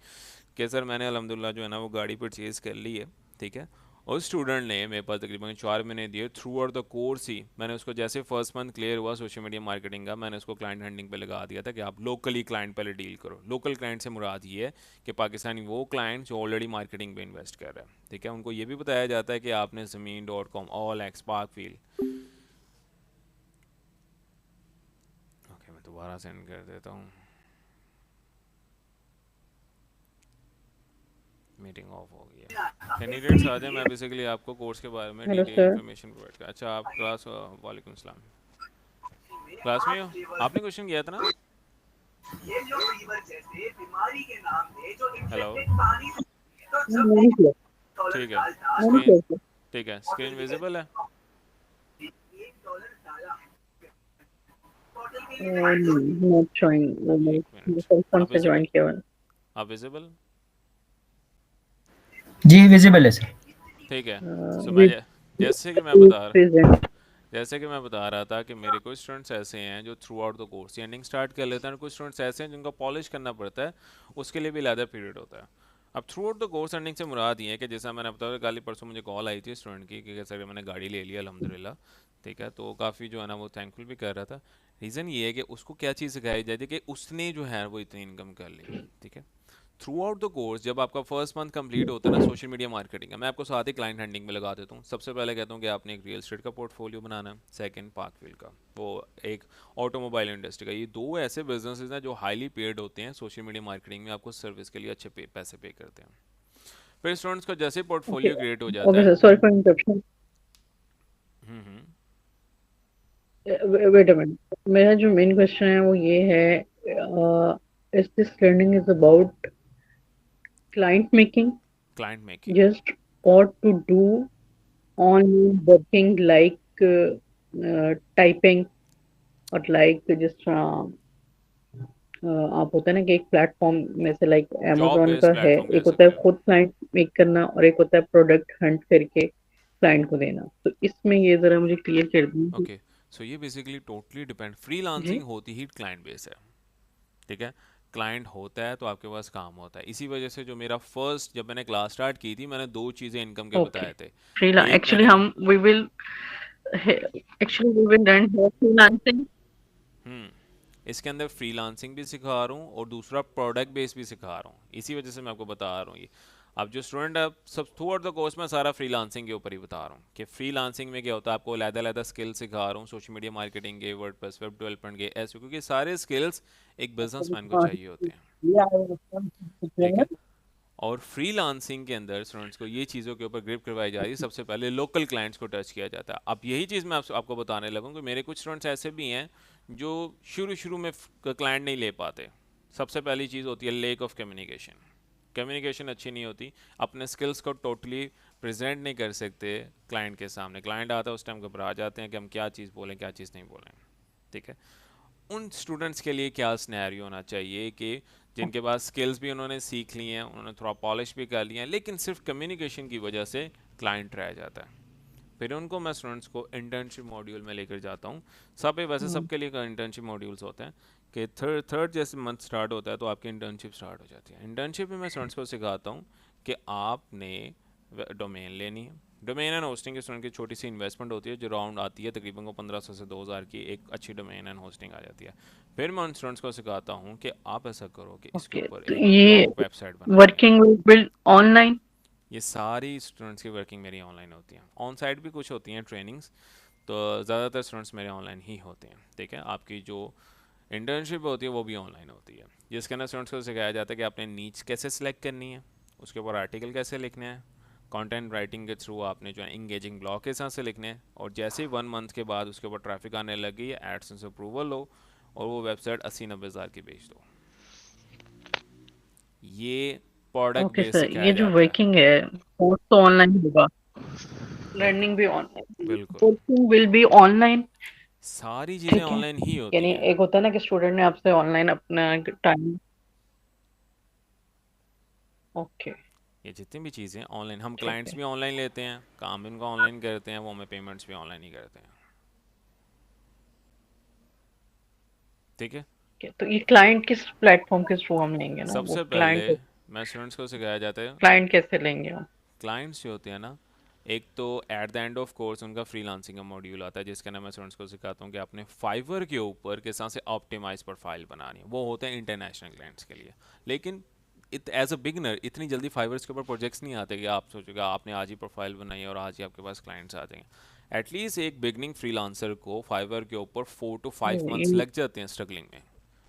A: कि सर मैंने अल्हम्दुलिल्लाह जो है ना वो गाड़ी परचेज़ कर ली है, ठीक है। और स्टूडेंट ने मेरे पास तकरीबन 4 महीने दिए, थ्रू आउट द कोर्स ही मैंने उसको जैसे फर्स्ट मंथ क्लियर हुआ सोशल मीडिया मार्केटिंग का, मैंने उसको क्लाइंट हंटिंग पे लगा दिया था कि आप लोकली क्लाइंट पहले डील करो। लोकल क्लाइंट से मुराद ये है कि पाकिस्तानी वो क्लाइंट जो ऑलरेडी मार्केटिंग पे इन्वेस्ट कर रहा है, ठीक है। उनको ये भी बताया जाता है कि आपने ज़मीन.com, OLX, पार्कफील्ड, ओके मैं दोबारा सेंड कर देता हूँ, मीटिंग ऑफ हो गई है। कैंडिडेट्स आ जाए, मैं बेसिकली आपको कोर्स के बारे में
H: hello
A: detail
H: sir.
A: Information provide कर। अच्छा आप क्लास, वालेकुम सलाम, क्लास में हो? आपने क्वेश्चन किया था ना? हेलो,
H: नहीं किया
A: ठीक है,
H: नहीं
A: स्क्रीन,
H: किया
A: ठीक है, स्क्रीन विजिबल है?
H: नॉट शोइंग, वो
A: एक
H: मैं
A: मिनट,
H: सेल फोन
A: आप
H: से ज्वाइन
A: विजिबल,
H: किया हुआ है।
A: आप विजिबल,
G: जी विजिबल है सर।
A: ठीक है। सो मैं
H: विद
A: जैसे कि मैं बता रहा
H: प्रेजेंट
A: जैसे कि मैं बता रहा था कि मेरे कुछ स्टूडेंट्स ऐसे हैं जो through out the course ending start कर लेते हैं, और कुछ स्टूडेंट्स ऐसे हैं जिनको पॉलिश करना पड़ता है, उसके लिए भी अलग पीरियड होता है। अब through out the course ending से मुराद ये है कि जैसा मैंने बताया, कल ही परसों मुझे कॉल आई थी स्टूडेंट की कि सर मैंने गाड़ी ले लिया अल्हम्दुलिल्लाह, ठीक है। तो काफ़ी जो है ना वो थैंकफुल भी कर रहा था। रीज़न ये है कि उसको क्या चीज़ सिखाई जाती है कि उसने जो है वो इतनी इनकम कर ली, ठीक है। थ्रू आउट द कोर्स जब आपका फर्स्ट मंथ कंप्लीट होता है ना सोशल मीडिया मार्केटिंग का, मैं आपको साथ ही क्लाइंट हंटिंग में लगा देता हूँ। सबसे पहले कहता हूँ कि आपने एक रियल एस्टेट का पोर्टफोलियो बनाना है, सेकंड पार्कविल का, वो एक ऑटोमोबाइल इंडस्ट्री का। ये दो ऐसे बिजनेसेस हैं जो हाईली पेड होते हैं सोशल मीडिया मार्केटिंग में, आपको सर्विस के लिए अच्छे पैसे पे करते हैं। फिर स्टूडेंट्स का जैसे
H: ओके
A: पोर्टफोलियो क्रिएट हो जाता
H: ओके
A: है।
H: Sir, sorry for interruption.
A: Hmm.
H: Wait a minute, मेरा जो मेन क्वेश्चन है वो ये है, is this learning is about client making
A: client making.
H: just or to do on working like typing or like just आप होता है ना कि एक प्लेटफॉर्म में से लाइक
A: जॉब
H: Amazon
A: बेस्ड
H: का है,
A: प्लेटफॉर्म कह
H: एक होता है
A: सकते हैं।
H: खुद क्लाइंट मेक करना और एक होता है प्रोडक्ट हंट करके क्लाइंट को देना। तो इसमें ये जरा मुझे क्लियर कर दीजिए।
A: ओके, सो ये बेसिकली टोटली डिपेंड,
H: जी
A: फ्रीलांसिंग होती ही क्लाइंट बेस है, ठीक है। क्लाइंट होता है तो आपके पास काम होता है। इसी वजह से जो मेरा फर्स्ट, जब मैंने क्लास स्टार्ट की थी, मैंने दो चीज़ें इनकम के
H: ओके।
A: बताए थे।
H: फ्रीला
A: एक
H: एक्चुअली
A: मैंने
H: हम वी विल लर्न फ्रीलांसिंग।
A: हम्म इसके अंदर फ्रीलांसिंग भी सिखा रहा हूँ और दूसरा प्रोडक्ट बेस भी सिखा रहा हूँ। इसी वजह से मैं आपको बता रहा हूँ ये। अब जो स्टूडेंट है सब थ्रू आउट द कोर्स में सारा फ्रीलांसिंग के ऊपर ही बता रहा हूँ कि फ्रीलांसिंग में क्या होता है। आपको अलग-अलग स्किल सिखा रहा हूँ, सोशल मीडिया मार्केटिंग के, वर्डप्रेस, वेब डेवलपमेंट के, ऐसे, क्योंकि सारे स्किल्स एक बिजनेसमैन को चाहिए होते हैं, ठीक है। और फ्रीलांसिंग के अंदर स्टूडेंट्स को ये चीज़ों के ऊपर ग्रिप करवाई जा रही है। सबसे पहले लोकल क्लाइंट्स को टच किया जाता है। अब यही चीज़ मैं आपको बताने लगूँ कि मेरे कुछ स्टूडेंट्स ऐसे भी हैं जो शुरू शुरू में क्लाइंट नहीं ले पाते। सबसे पहली चीज़ होती है लेक ऑफ कम्युनिकेशन। कम्युनिकेशन अच्छी नहीं होती, अपने स्किल्स को टोटली प्रेजेंट नहीं कर सकते क्लाइंट के सामने। क्लाइंट आता है उस टाइम घबरा जाते हैं कि हम क्या चीज़ बोलें क्या चीज़ नहीं बोलें, ठीक है। उन स्टूडेंट्स के लिए क्या सिनेरियो होना चाहिए कि जिनके पास स्किल्स भी उन्होंने सीख ली हैं, उन्होंने थोड़ा पॉलिश भी कर लिया है, लेकिन सिर्फ कम्युनिकेशन की वजह से क्लाइंट रह जाता है। फिर उनको मैं स्टूडेंट्स को इंटर्नशिप मॉड्यूल में लेकर जाता हूँ। वैसे सबके लिए इंटर्नशिप मॉड्यूल्स होते हैं कि थर्ड जैसे मंथ स्टार्ट होता है तो आपकी इंटर्नशिप स्टार्ट हो जाती है। इंटर्नशिप में मैं स्टूडेंट्स को सिखाता हूँ कि आपने डोमेन लेनी है। डोमेन एंड होस्टिंग के स्टूडेंट की छोटी सी इन्वेस्टमेंट होती है जो राउंड आती है तकरीबन को 1500 से 2000 की, एक अच्छी डोमेन एंड होस्टिंग आ जाती है। फिर मैं उन स्टूडेंट्स को सिखाता हूँ कि आप ऐसा करो कि इसके
H: ओके।
A: ऊपर
H: तो
A: एक
H: ये
A: ब्लॉग वेबसाइट बनानी है।
H: Working will online.
A: ये सारी स्टूडेंट्स की वर्किंग मेरी ऑनलाइन होती है, ऑन साइट भी कुछ होती हैं ट्रेनिंग्स, तो ज़्यादातर स्टूडेंट्स मेरे ऑनलाइन ही होते हैं, ठीक है। आपकी जो इंटर्नशिप होती है वो भी ऑनलाइन होती है, जिसके अंदर स्टूडेंट्स को सिखाया जाता है कि आपने नीच कैसे सिलेक्ट करनी है, उसके ऊपर आर्टिकल कैसे लिखने हैं, कंटेंट राइटिंग के थ्रू आपने जो है इंगेजिंग ब्लॉग के साथ से लिखने हैं, और जैसे ही 1 मंथ के बाद उसके ऊपर ट्रैफिक आने लगी है, एडसेंस अप्रूवल लो और वो वेबसाइट 80-90 हज़ार की बेच दो। ये प्रोडक्ट
H: ओके
A: बेस
H: सर,
A: सिखाया
H: ये जो
A: जाता है।
H: वर्किंग है कोर्स तो ऑनलाइन होगा, लर्निंग भी ऑनलाइन,
A: बिल्कुल,
H: वर्किंग विल बी ऑनलाइन।
A: सारी चीज़ें
H: ठीक है,
A: ऑनलाइन ही होती
H: यानी
A: हैं।
H: एक होता है ना कि स्टूडेंट ने आपसे ऑनलाइन अपना टाइम। ओके
A: ये जितनी भी चीज़ें ऑनलाइन, हम
H: ठीक
A: क्लाइंट्स
H: है
A: भी ऑनलाइन लेते हैं, काम इनका ऑनलाइन करते हैं, वो हमें पेमेंट्स भी ऑनलाइन ही करते हैं, ठीक है।
H: ठीक है। तो ये क्लाइंट किस प्लेटफॉर्म के थ्रू हम लेंगे ना, वो
A: सबसे पहले
H: क्लाइंट
A: मैं स्टूडेंट्स को सिखाया जाता है,
H: क्लाइंट कैसे लेंगे हम?
A: क्लाइंट्स जो होते हैं ना, एक तो at the end of course उनका फ्रीलांसिंग का मॉड्यूल आता है जिसके अंदर मैं स्टूडेंट्स को सिखाता हूँ कि आपने फाइवर के ऊपर किस तरह से ऑप्टिमाइज प्रोफाइल बनानी है। वो होते हैं इंटरनेशनल क्लाइंट्स के लिए, लेकिन एज अ बिगनर इतनी जल्दी फाइवर्स के ऊपर प्रोजेक्ट्स नहीं आते कि आप सोचोगे आपने आज ही प्रोफाइल बनाई और आज ही आपके पास क्लाइंट्स आ जाएंगे। एटलीस्ट एक बिगनिंग फ्रीलांसर को फाइवर के ऊपर 4 to 5 मंथ्स लग जाते हैं स्ट्रगलिंग में,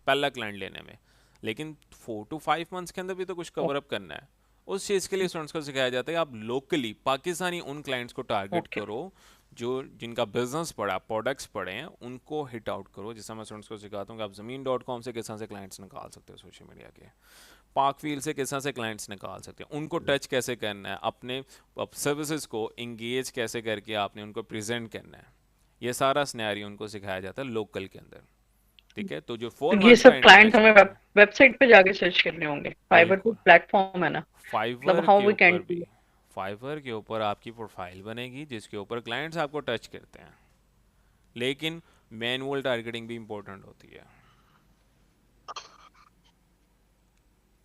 A: पहला क्लाइंट लेने में, लेकिन 4 to 5 मंथ्स के अंदर भी तो कुछ कवर अप करना है। उस चीज़ के लिए स्टूडेंट्स को सिखाया जाता है कि आप लोकली पाकिस्तानी उन क्लाइंट्स को टारगेट
H: ओके
A: करो जो जिनका बिजनेस पड़ा, प्रोडक्ट्स पड़े हैं, उनको हिट आउट करो। जैसा मैं स्टूडेंट्स को सिखाता हूँ कि आप ज़मीन.com से किस तरह से क्लाइंट्स निकाल सकते हो, सोशल मीडिया के पार्कव्हील से किस तरह से क्लाइंट्स निकाल सकते हैं, उनको टच कैसे करना है, अपने सर्विसेज को इंगेज कैसे करके आपने उनको प्रेजेंट करना है। ये सारा सिनेरियो उनको सिखाया जाता है लोकल के अंदर, ठीक है। तो जो 4
H: तो ये
A: मंथ्स का
H: सब क्लाइंट हमें
A: इंटर्नशिप है,
H: वेबसाइट पे जाके सर्च करने होंगे? फाइवर तो
A: बिल्कुल
H: प्लेटफॉर्म है ना, मतलब
A: फाइवर
H: हाउ
A: के
H: वी कैन।
A: ऊपर भी, फाइवर के ऊपर आपकी प्रोफाइल बनेगी जिसके ऊपर क्लाइंट्स आपको टच करते हैं, लेकिन मैनुअल टारगेटिंग भी इंपॉर्टेंट होती है,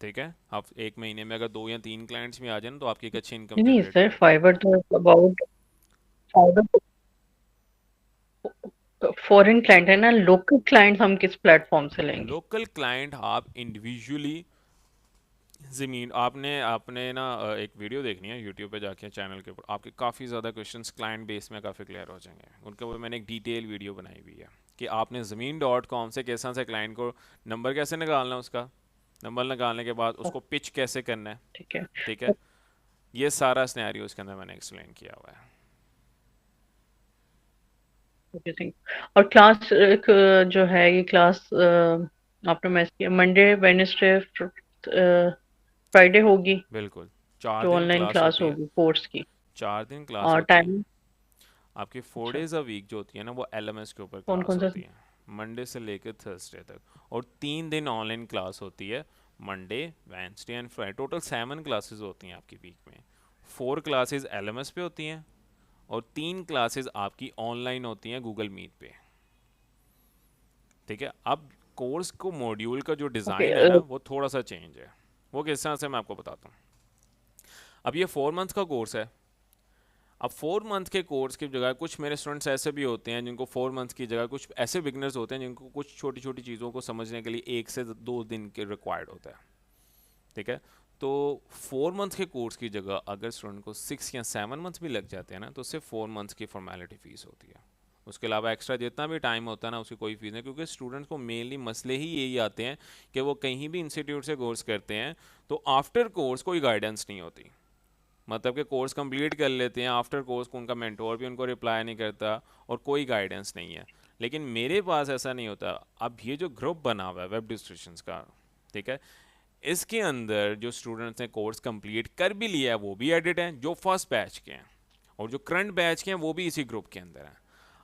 A: ठीक है। आप एक महीने में अगर 2 या 3 क्लाइंट्स भी आ जाए ना तो आपकी एक अच्छी इनकम
H: नहीं
A: जनरेट
H: सर,
A: कर देगा।
H: फाइवर तो अबाउट फाइवर फॉरेन क्लाइंट है ना, लोकल क्लाइंट हम किस प्लेटफॉर्म से लेंगे?
A: लोकल क्लाइंट आप इंडिविजुअली ज़मीन आपने आपने ना एक वीडियो देखनी है यूट्यूब पे जाके चैनल के ऊपर, आपके काफ़ी ज़्यादा क्वेश्चंस क्लाइंट बेस में काफ़ी क्लियर हो जाएंगे। उनके ऊपर मैंने एक डिटेल वीडियो बनाई हुई है कि आपने ज़मीन.com से कैसा से क्लाइंट को नंबर कैसे निकालना है, उसका नंबर निकालने के बाद उसको पिच कैसे करना है,
H: ठीक है।
A: ठीक है। ये सारा सिनेरियो उसके अंदर मैंने एक्सप्लेन किया हुआ है।
H: Okay think. और क्लास जो है ये क्लास आपने मैसेज किया मंडे वेडनेसडे फ्राइडे होगी,
A: बिल्कुल 4
H: जो
A: दिन
H: ऑनलाइन
A: क्लास
H: क्लास
A: होती है,
H: होगी कोर्स की।
A: 4 दिन क्लास
H: और
A: होती है
H: टाइम
A: आपकी। 4
H: अच्छा
A: डेज अ वीक जो होती है ना वो LMS के ऊपर
H: कौन
A: क्लास
H: कौन सा?
A: होती है, मंडे से लेकर थर्सडे तक। और 3 दिन ऑनलाइन क्लास होती है, Monday Wednesday and Friday. Total 7 classes होती हैं आपकी वीक में। 4 क्लासेस LMS पे होती हैं और 3 क्लासेस आपकी ऑनलाइन होती हैं गूगल मीट पे, ठीक है। अब कोर्स को मॉड्यूल का जो
H: ओके
A: डिज़ाइन है ना वो थोड़ा सा चेंज है। वो किस तरह से मैं आपको बताता हूँ। अब ये 4 मंथ का कोर्स है। अब 4 मंथ के कोर्स की जगह कुछ मेरे स्टूडेंट्स ऐसे भी होते हैं जिनको 4 मंथ की जगह, कुछ ऐसे बिगनर्स होते हैं जिनको कुछ छोटी छोटी चीज़ों को समझने के लिए 1 से 2 दिन के रिक्वायर्ड होता है, ठीक है। तो 4 मंथ के कोर्स की जगह अगर स्टूडेंट को 6 या 7 मंथ भी लग जाते हैं ना तो सिर्फ 4 मंथ की फॉर्मेलिटी फ़ीस होती है। उसके अलावा एक्स्ट्रा जितना भी टाइम होता है ना उसकी कोई फीस नहीं, क्योंकि स्टूडेंट्स को मेनली मसले ही यही आते हैं कि वो कहीं भी इंस्टीट्यूट से कोर्स करते हैं तो आफ्टर कोर्स कोई गाइडेंस नहीं होती। मतलब कि कोर्स कंप्लीट कर लेते हैं, आफ्टर कोर्स को उनका मेंटोर भी उनको रिप्लाई नहीं करता और कोई गाइडेंस नहीं है। लेकिन मेरे पास ऐसा नहीं होता। अब ये जो ग्रुप बना हुआ है वेब डिस्ट्रीब्यूशंस का, ठीक है, इसके अंदर जो स्टूडेंट्स ने कोर्स कंप्लीट कर भी लिया है वो भी एडिट हैं जो फर्स्ट बैच के हैं, और जो करंट बैच के हैं वो भी इसी ग्रुप के अंदर हैं।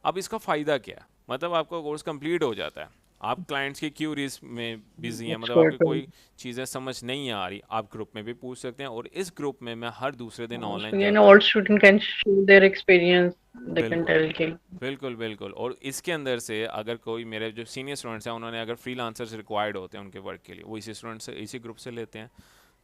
A: अब इसका फ़ायदा क्या है, मतलब आपका कोर्स कंप्लीट हो जाता है, आप क्लाइंट्स की क्यूरीज में बिजी हैं, मतलब आपकी
H: एक्सपर्ट
A: कोई चीज़ें समझ नहीं आ रही, आप ग्रुप में भी पूछ सकते हैं। और इस ग्रुप में मैं हर दूसरे दिन ऑनलाइन
H: you know
A: करता
H: all
A: हूँ।
H: student can share their experience, they can
A: बिल्कुल
H: tell कि
A: बिल्कुल बिल्कुल। और इसके अंदर से अगर कोई मेरे जो सीनियर स्टूडेंट्स हैं उन्होंने अगर फ्रीलांसर्स रिक्वायर्ड होते हैं उनके वर्क के लिए, वो इसी स्टूडेंट से इसी ग्रुप से लेते हैं।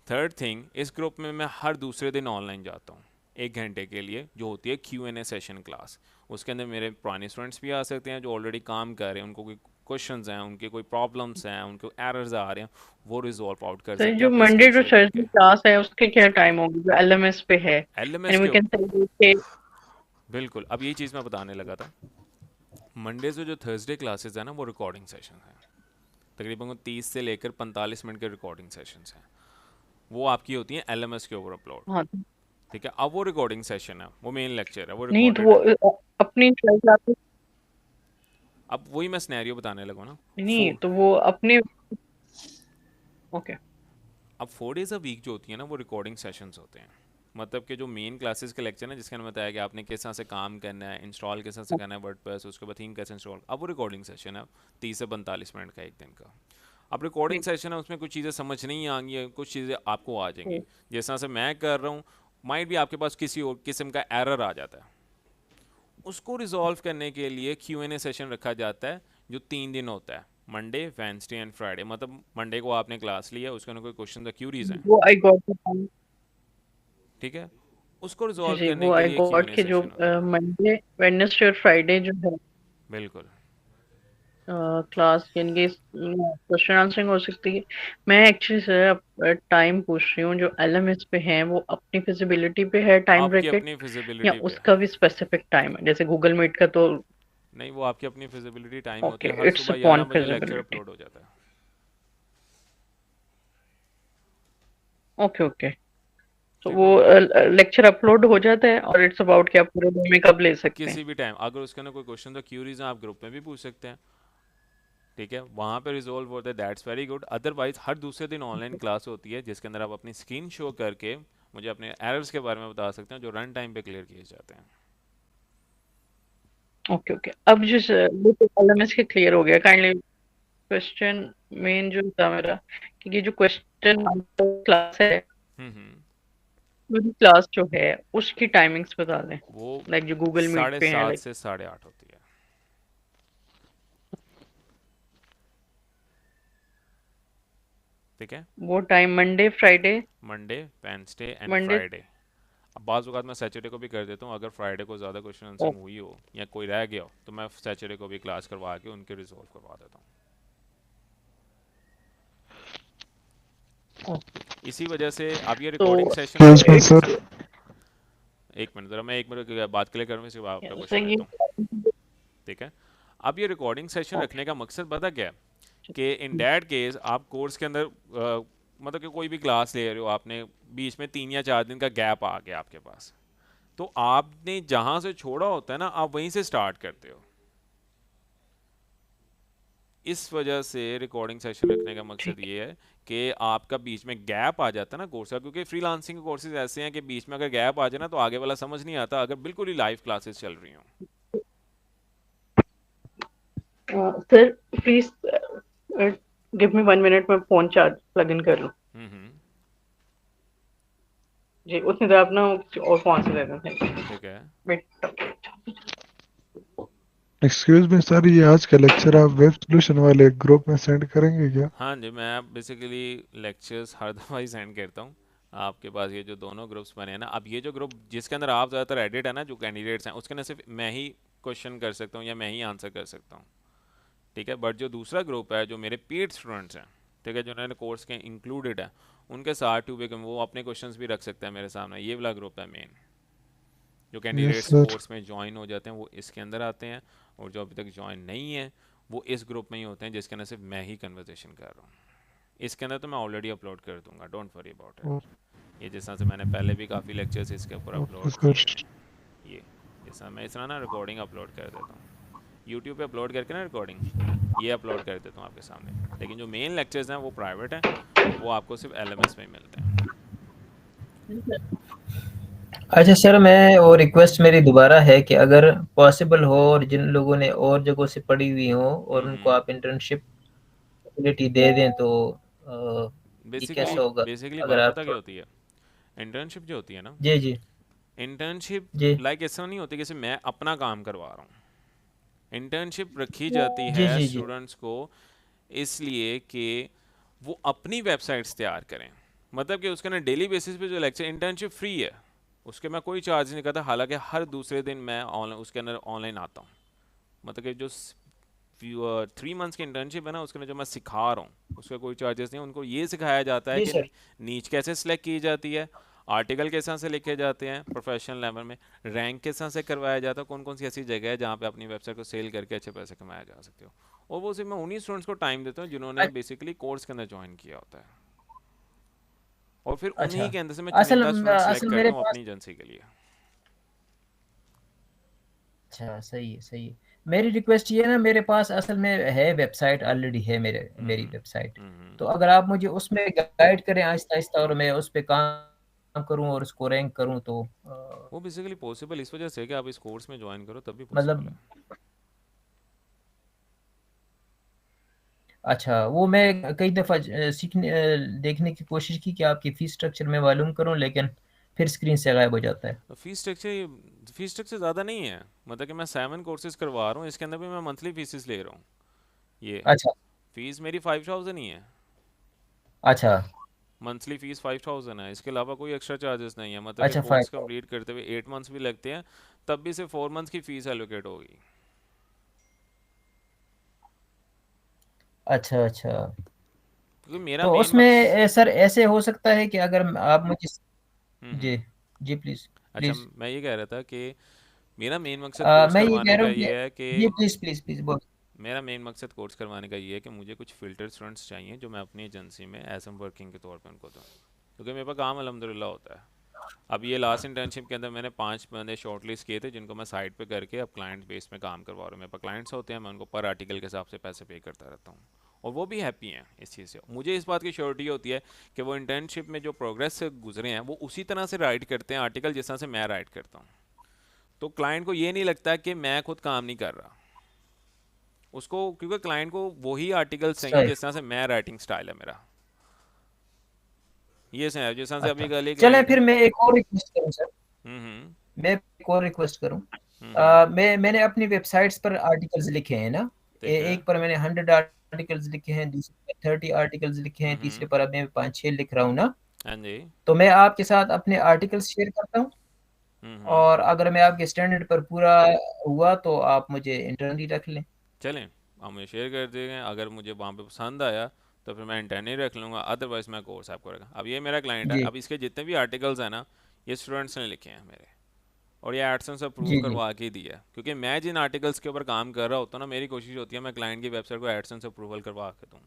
A: थर्ड थिंग, इस ग्रुप में मैं हर दूसरे दिन ऑनलाइन जाता हूँ 1 घंटे के लिए, जो होती है Q&A सेशन क्लास। उसके अंदर मेरे पुराने स्टूडेंट्स भी आ सकते हैं जो ऑलरेडी काम कर रहे हैं, उनको कोई क्वेश्चंस हैं, उनके कोई प्रॉब्लम्स हैं, उनको एरर्स आ रहे हैं, वो रिजॉल्व आउट कर
H: तो
A: सकते
H: जो
A: हैं अपने
H: Monday
A: screen
H: to
A: show
H: Thursday
A: करके।
H: क्लास है उसके क्या टाइम होगी जो LMS पे है?
A: LMS
H: एंड वी
A: के
H: कैन से
A: बिल्कुल, अब यही चीज़ मैं बताने लगा था। मंडे से जो थर्सडे क्लासेस है ना वो रिकॉर्डिंग सेशन है, तकरीबन 30 से लेकर 45 मिनट के रिकॉर्डिंग सेशंस हैं, वो आपकी होती हैं LMS के ऊपर अपलोड,
H: हाँ
A: ठीक है। अब वो रिकॉर्डिंग सेशन है, वो मेन लेक्चर है, वो
H: नहीं तो
A: रिकॉर्डेड
H: वो
A: है।
H: अपनी क्लास
A: अब वही मैं सिनेरियो बताने लगा ना।
H: नहीं
A: फोर
H: तो वो अपने ओके
A: अब 4 डेज अ वीक जो होती है ना वो रिकॉर्डिंग सेशंस होते हैं। मतलब कि जो मेन क्लासेस के लेक्चर है जिसके अंदर बताया कि आपने किस तरह से काम करना है, इंस्टॉल किस तरह से करना है वर्डप्रेस, उसके बाद थीम कैसे इंस्टॉल, अब वो रिकॉर्डिंग सेशन है 30 से 45 मिनट का एक दिन का। अब रिकॉर्डिंग सेशन है, उसमें कुछ चीज़ें समझ नहीं आएंगी है, कुछ चीज़ें आपको आ जाएंगी। जिस तरह से मैं कर रहा हूँ, माइट भी आपके पास किसी और किस्म का एरर आ जाता है, उसको रिजॉल्व करने के लिए Q&A सेशन रखा जाता है जो 3 दिन होता है, मंडे वेंसडे एंड फ्राइडे। मतलब मंडे को आपने क्लास लिया, उसके अंदर कोई क्वेश्चन या क्यूरीज हैं,
H: वो आई गॉट
A: ठीक है, उसको
H: जी
A: रिजॉल्व
H: जी
A: करने
H: वो
A: के
H: आई
A: लिए
H: गॉट
A: Q&A
H: के जो
A: सेशन होता है।
H: मंडे वेडनेसडे और फ्राइडे जो है
A: बिल्कुल
H: क्लास यानी क्वेश्चन आंसरिंग हो सकती है। मैं एक्चुअली सर टाइम पूछ रही हूँ जो LMS पे है वो अपनी फिजिबिलिटी पे है टाइम
A: आपकी
H: ब्रैकेट
A: अपनी
H: या
A: फिजिबिलिटी पे है।
H: उसका भी स्पेसिफिक टाइम है जैसे गूगल मीट का तो
A: नहीं, वो आपकी अपनी फिजिबिलिटी टाइम होती
H: ओके
A: है, हर
H: इट्स
A: सुबह
H: अपॉन
A: 11 बजे लेक्चर
H: फिजिबिलिटी
A: अपलोड हो जाता है।
H: ओके ओके तो
A: ठीक
H: वो
A: हो गया।
H: लेक्चर अपलोड हो जाता है और इट्स अबाउट कि आप पूरे दिन में कब ले सकते हैं।
A: किसी भी टाइम अगर उसके अंदर कोई क्वेश्चन तो क्यूरीज हैं, आप ग्रुप में भी पूछ सकते हैं, ठीक है, वहाँ पे रिजोल्व होता है, दैट्स वेरी गुड। अदरवाइज हर दूसरे दिन ऑनलाइन क्लास होती है जिसके अंदर आप अपनी स्क्रीन शो करके मुझे अपने एरर्स के बारे में बता सकते हैं जो रन टाइम पे क्लियर किए जाते हैं।
H: ओके ओके अब जो वो तो LMS के क्लियर हो गया काइंडली क्वेश्चन मेन जो था मेरा कि ये जो क्वेश्चन क्लास है
A: हम्म।
H: पूरी क्लास जो है उसकी टाइमिंग्स बता दें
A: वो
H: लाइक जो गूगल मीट पे है
A: 7:30
H: लाइक
A: से 8:30 होती है, ठीक है।
H: वो time Monday Friday
A: Monday Wednesday and
H: Monday
A: Friday. अब बाज़ औक़ात मैं सैटरडे को भी कर देता हूँ, अगर फ्राइडे को ज़्यादा क्वेश्चन आंसरिंग हुई हो या कोई रह गया हो तो मैं सैटरडे को भी क्लास करवा के उनके रिजॉल्व करवा देता हूँ। इसी वजह से आप ये
H: तो
A: रिकॉर्डिंग सेशन
B: एक्सक्यूज
A: रखने
B: मी
A: का
B: सर।
A: एक मिनट ज़रा, मैं एक मिनट की बात क्लियर करूँ, इसके बाद आपका
H: सर
A: क्वेश्चन
H: ये
A: लेता हूँ। ठीक है, अब ये रिकॉर्डिंग सेशन रखने का मकसद पता क्या है कि इन दैट केस आप कोर्स के अंदर मतलब कि कोई भी क्लास ले रहे हो, आपने बीच में 3 या 4 दिन का गैप आ गया आपके पास, तो आपने जहाँ से छोड़ा होता है ना, आप वहीं से स्टार्ट करते हो। इस वजह से रिकॉर्डिंग सेशन रखने का मकसद ये है कि आपका बीच में गैप आ जाता है ना कोर्स का, क्योंकि फ्रीलांसिंग के कोर्सेज ऐसे हैं कि बीच में अगर गैप आ जाए ना तो आगे वाला समझ नहीं आता अगर बिल्कुल ही लाइव क्लासेस चल रही हों।
H: Sir please give me 1 minute, मैं फोन चार्ज प्लग इन कर लूं। जी उतनी देर आप ना और फोन से दे दें।
A: ठीक है,
B: एक्सक्यूज मी सर, ये आज का लेक्चर आप वेब सॉल्यूशन वाले ग्रुप में सेंड करेंगे क्या?
A: हाँ जी, मैं बेसिकली लेक्चर्स हर दफ़ा ही सेंड करता हूँ आपके पास। ये जो दोनों ग्रुप्स बने हैं ना, अब ये जो ग्रुप जिसके अंदर आप ज़्यादातर एडिट है ना, जो कैंडिडेट्स हैं, उसके अंदर सिर्फ मैं ही क्वेश्चन कर सकता हूँ या मैं ही आंसर कर सकता हूँ। ठीक है, बट जो दूसरा ग्रुप है जो मेरे पेड स्टूडेंट्स हैं, ठीक है, जो उन्होंने कोर्स के इंक्लूडेड है, उनके साथ टू वे वो अपने क्वेश्चंस भी रख सकते हैं मेरे सामने। ये वाला ग्रुप है मेन। जो
B: यस
A: कैंडिडेट्स
B: सर।
A: कोर्स में ज्वाइन हो जाते हैं वो इसके अंदर आते हैं, और जो अभी तक ज्वाइन नहीं है वो इस ग्रुप में ही होते हैं जिसके अंदर सिर्फ मैं ही कन्वर्सेशन कर रहा हूँ। इसके अंदर तो मैं ऑलरेडी अपलोड कर दूंगा, डोंट वरी अबाउट इट। ये जिस तरह से मैंने पहले भी काफ़ी लेक्चर्स इसके ऊपर
B: ओके
A: अपलोड
B: सर।
A: किए, ये इस तरह मैं इस तरह ना रिकॉर्डिंग अपलोड कर देता हूँ यूट्यूब पे अपलोड करके ना, रिकॉर्डिंग ये अपलोड कर देता हूँ आपके सामने। लेकिन जो मेन लेक्चर्स हैं वो प्राइवेट हैं, वो आपको सिर्फ LMS में ही मिलते हैं।
G: अच्छा सर, मैं और रिक्वेस्ट मेरी दोबारा है कि अगर पॉसिबल हो और जिन लोगों ने और जगहों से पढ़ी हुई हो और उनको आप इंटर्नशिप फैसिलिटी दे दें तो ये
A: बेसिकली
G: कैसा होगा?
A: बेसिकली
G: अगर
A: बात
G: आप
A: पता क्या होती है, इंटर्नशिप जो होती है ना,
G: जी जी
A: इंटर्नशिप
G: जी
A: लाइक ऐसा नहीं होती कि सिर्फ मैं अपना काम करवा रहा हूँ। इंटर्नशिप रखी जाती
G: जी
A: है
G: जी जी
A: स्टूडेंट्स को इसलिए कि वो अपनी वेबसाइट्स तैयार करें। मतलब कि उसके ना डेली बेसिस पे जो लेक्चर, इंटर्नशिप फ्री है, उसके मैं कोई चार्ज नहीं करता। हालांकि हर दूसरे दिन मैं ऑनलाइन उसके अंदर ऑनलाइन आता हूँ। मतलब कि जो 3 मंथ्स की इंटर्नशिप है ना, उसके अंदर जो मैं सिखा रहा हूँ उसका कोई चार्जेस नहीं। उनको ये सिखाया जाता है
G: जी
A: कि
G: सर।
A: नीच कैसे सिलेक्ट की जाती है, आर्टिकल किस तरह से लिखे जाते हैं प्रोफेशनल लेवल में, रैंक किस तरह से करवाया जाता है, कौन कौन सी ऐसी जगह है जहाँ पे अपनी वेबसाइट को सेल करके अच्छे पैसे कमाया जा सकते हो। और वो सिर्फ मैं उन्हीं स्टूडेंट्स को टाइम देता हूँ जिन्होंने बेसिकली कोर्स के अंदर ज्वाइन किया होता है, और फिर
G: अच्छा,
A: उन्हीं के अंदर से मैं
G: असल
A: चुनिंदा स्टूडेंट सेलेक्ट
G: असल
A: करता
G: मेरे
A: हूँ
G: पास
A: अपनी एजेंसी के लिए।
G: अच्छा सही है सही है। मेरी रिक्वेस्ट ये है ना, मेरे पास असल में है वेबसाइट ऑलरेडी है मेरी वेबसाइट। तो अगर आप मुझे उसमें गाइड करें आहिस्ता आहिस्ता और मैं उस पर काम करूं और उसको रैंक करूं तो
A: वो बेसिकली पॉसिबल इस वजह से कि आप इस कोर्स में ज्वाइन करो तभी पॉसिबल
G: मतलब
A: है।
G: अच्छा, वो मैं कई दफ़ा सीखने देखने की कोशिश की कि आपकी फीस स्ट्रक्चर में मालूम करूं, लेकिन फिर स्क्रीन से गायब हो जाता है।
A: तो फीस स्ट्रक्चर ज़्यादा नहीं है। मतलब कि मैं 7 कोर्सेज करवा रहा हूँ, इसके अंदर भी मैं मंथली फीसेस ले रहा हूँ। ये
G: अच्छा
A: फीस मेरी 5000 ही है,
G: अच्छा
A: मंथली फीस 5000 है। इसके अलावा कोई एक्स्ट्रा चार्जेस नहीं है। मतलब कि
G: अच्छा
A: कोर्स
G: 5।
A: कंप्लीट करते हुए 8 मंथ्स भी लगते हैं, तब भी सिर्फ 4 मंथ्स की फीस एलोकेट होगी।
G: अच्छा अच्छा,
A: क्योंकि मेरा
G: तो
A: मेन
G: उसमें
A: मक्स
G: सर ऐसे हो सकता है कि अगर आप मुझे जी
A: हम्म
G: जी प्लीज
A: अच्छा,
G: प्लीज
A: मैं ये कह रहा था कि मेरा मेन मकसद कोर्स
G: मैं ये कह
A: करवाने
G: रहा
A: का
G: हूँ कि
A: ये है कि
G: जी प्लीज प्लीज प्लीज बोल।
A: मेरा मेन मकसद कोर्स करवाने का ये है कि मुझे कुछ फ़िल्टर स्टूडेंट्स चाहिए जो मैं अपनी एजेंसी में एज एम वर्किंग के तौर पे उनको दूँ, क्योंकि मेरे पास काम अल्हम्दुलिल्लाह होता है। अब ये लास्ट इंटर्नशिप के अंदर मैंने 5 बंदे शॉर्ट लिस्ट किए थे जिनको मैं साइड पे करके अब क्लाइंट बेस में काम करवा रहा हूँ। मेरे पास क्लाइंट्स होते हैं, मैं उनको पर आर्टिकल के हिसाब से पैसे पे करता रहता हूँ, और वो भी हैप्पी हैं इस चीज़ से। मुझे इस बात की श्योरिटी होती है कि वो इंटर्नशिप में जो प्रोग्रेस से गुजरे हैं वो उसी तरह से राइट करते हैं आर्टिकल जिस तरह से मैं राइट करता हूँ। तो क्लाइंट को ये नहीं लगता कि मैं खुद काम नहीं कर रहा उसको, क्योंकि क्लाइंट को वही आर्टिकल चाहिए
G: सही।
A: जिस तरह से मैं राइटिंग स्टाइल है मेरा। ये है जिस तरह से अभी
G: अच्छा,
A: कल एक
G: चलें
A: क्लाइंट
G: फिर
A: ने
G: मैं एक और रिक्वेस्ट करूँ सर।
A: हम्म
G: मैं एक और रिक्वेस्ट करूँ।
A: हम्म
G: मैंने अपनी वेबसाइट्स पर आर्टिकल्स लिखे हैं ना।
A: ठीक है।
G: एक पर मैंने 100 आर्टिकल्स लिखे हैं, दूसरे पर 30 आर्टिकल्स लिखे हैं, तीसरे पर अब मैं 5-6 लिख रहा हूँ ना।
A: हाँ जी।
G: तो मैं आपके साथ अपने आर्टिकल्स शेयर करता हूँ,
A: हम्म
G: और अगर मैं आपके स्टैंडर्ड पर पूरा हुआ तो आप मुझे इंटरनली रख लें।
A: चलें, आप मुझे शेयर कर देंगे, अगर मुझे वहाँ पे पसंद आया तो फिर मैं इंटर्न ही रख लूँगा, अदरवाइज मैं कोर्स आपको रखा। अब ये मेरा क्लाइंट है,
G: जी
A: अब इसके जितने भी आर्टिकल्स हैं ना ये स्टूडेंट्स ने लिखे हैं मेरे, और ये एडसेंस अप्रूव
G: जी जी
A: करवा के ही दिया है, क्योंकि मैं जिन आर्टिकल्स के ऊपर काम कर रहा होता हूँ ना, मेरी कोशिश होती है मैं क्लाइंट की वेबसाइट को एडसेंस अप्रूवल करवा के दूँ।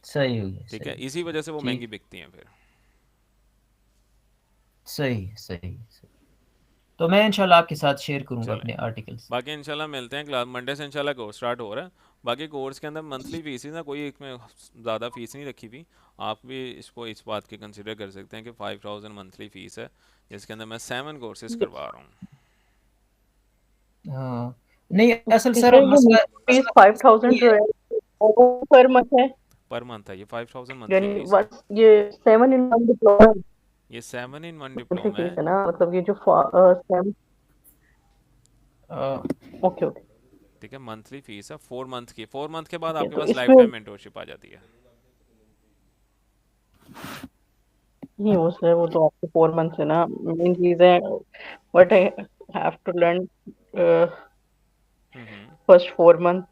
G: सही हो गया
A: ठीक
G: सही
A: है,
G: है,
A: इसी वजह से वो
G: ठीक
A: महंगी बिकती हैं फिर।
G: सही सही सही। तो मैं इंशाल्लाह आपके साथ शेयर करूंगा
A: चलें,
G: अपने आर्टिकल्स।
A: बाकी इंशाल्लाह मिलते हैं, क्लास मंडे से इंशाल्लाह कोर्स स्टार्ट हो रहा है। बाकी कोर्स के अंदर मंथली फीस ना कोई इसमें ज़्यादा फीस नहीं रखी हुई, आप भी इसको इस बात की कंसिडर कर सकते हैं कि 5000 मंथली फ़ीस है, जिसके अंदर मैं 7 कोर्सेज करवा रहा हूँ।
G: हाँ नहीं, असल सर
H: टीचर ये
G: मसला
H: फीस
G: मसला फीस का
H: 5000
G: नहीं
H: जो
G: है।
H: है वो पर मंथ है,
A: पर मंथ है ये 5000 मंथली
H: यानी
A: फ़ीस है।
H: बस ये 7 इन 1 डिप्लोमा
A: ये 7 in 1
H: मंथली
A: डिप्लोमा
H: फीस
A: है।
H: है ना, मतलब ये जो 7
G: अ,
H: ओके ओके
A: ठीक है, मंथली फ़ीस है 4 मंथ की, 4 मंथ के बाद
H: ठीक है।
A: आपके
H: तो
A: पास लाइफ
H: इसमें
A: टाइम मेंटरशिप आ जाती है।
H: ये हो सर, वो तो आपके 4 मंथ है ना, मेन चीज है what I have to learn
A: hmm,
H: first 4 month,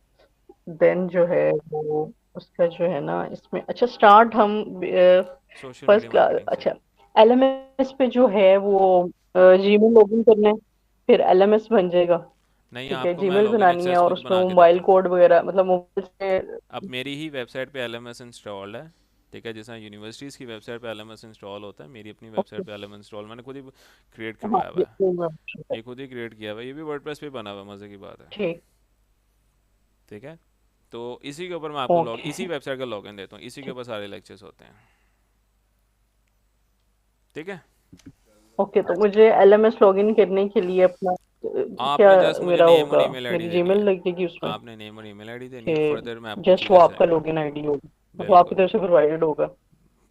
H: then जो है वो उसका जो है ना इसमें अच्छा स्टार्ट हम
A: social
H: first
A: media
H: class
A: marketing से।
H: अच्छा एलएमएस पे जो है वो जीमेल लॉगिन करना है, फिर एलएमएस बन जाएगा।
A: नहीं,
H: ठीक है,
A: आपको मैं
H: जीमेल
A: लॉगिन
H: बनानी है
A: एक्सेस
H: और
A: खुद
H: उसमें
A: बना के
H: मोबाइल
A: देता हूँ।
H: कोड वगैरह मतलब मोबाइल से।
A: अब मेरी ही वेबसाइट पे LMS इंस्टॉल है, ठीक है, जैसा यूनिवर्सिटीज़ की वेबसाइट पे LMS इंस्टॉल होता है, मेरी अपनी वेबसाइट पे LMS इंस्टॉल मैंने खुद ही क्रिएट
H: हाँ
A: करवाया हुआ है, ये खुद ही क्रिएट किया हुआ है, ये भी वर्डप्रेस पे बना हुआ है, मज़े की बात है।
H: ठीक
A: ठीक है, तो इसी के ऊपर मैं आपको
H: ओके
A: इसी वेबसाइट का लॉगिन देता हूँ, इसी के
H: ठीक
A: ऊपर सारे लेक्चर्स होते हैं। ठीक है,
H: ओके। तो मुझे एलएमएस लॉगिन करने के लिए अपना क्या
A: आपने जस्ट मुझे
H: मेरा
A: नेम और
H: होगा,
A: ईमेल आईडी
H: मेरी
A: देनी
H: जीमेल
A: है,
H: लगेगी उसमें
A: आपने नेम और ईमेल आईडी देनी है,
H: कि
A: फर्दर मैं आपको
H: जस्ट वो
A: चीज़ें
H: आपका
A: सेंड।
H: लॉगिन आईडी होगा, मतलब आपकी
A: बिल्कुल
H: तरफ से प्रोवाइडेड होगा।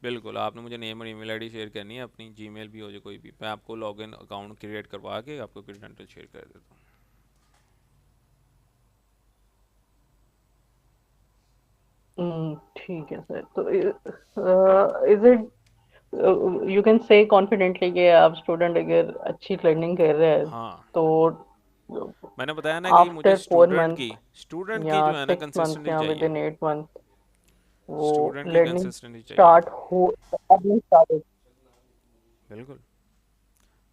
A: बिल्कुल, आपने मुझे नेम और ईमेल आईडी शेयर करनी है, अपनी जीमेल भी हो जाए कोई भी, मैं आपको लॉगिन अकाउंट क्रिएट करवा के आपको क्रेडेंशियल शेयर कर देता हूँ।
H: ठीक है सर। तो इज इट यू कैन से कॉन्फिडेंटली कि आप स्टूडेंट अगर अच्छी लर्निंग कर रहे हैं
A: हाँ,
H: तो
A: मैंने बताया ना कि मुझे
H: आफ्टर 4 मंथ
A: स्टूडेंट की
H: या
A: जो है ना
H: 6 मंथ
A: कंसिस्टेंसी
H: या विद
A: चाहिए,
H: इन 8 मंथ वो
A: स्टूडेंट की
H: लर्निंग
A: कंसिस्टेंसी चाहिए।
H: स्टार्ट हो अर्निंग स्टार्ट हो।
A: बिल्कुल,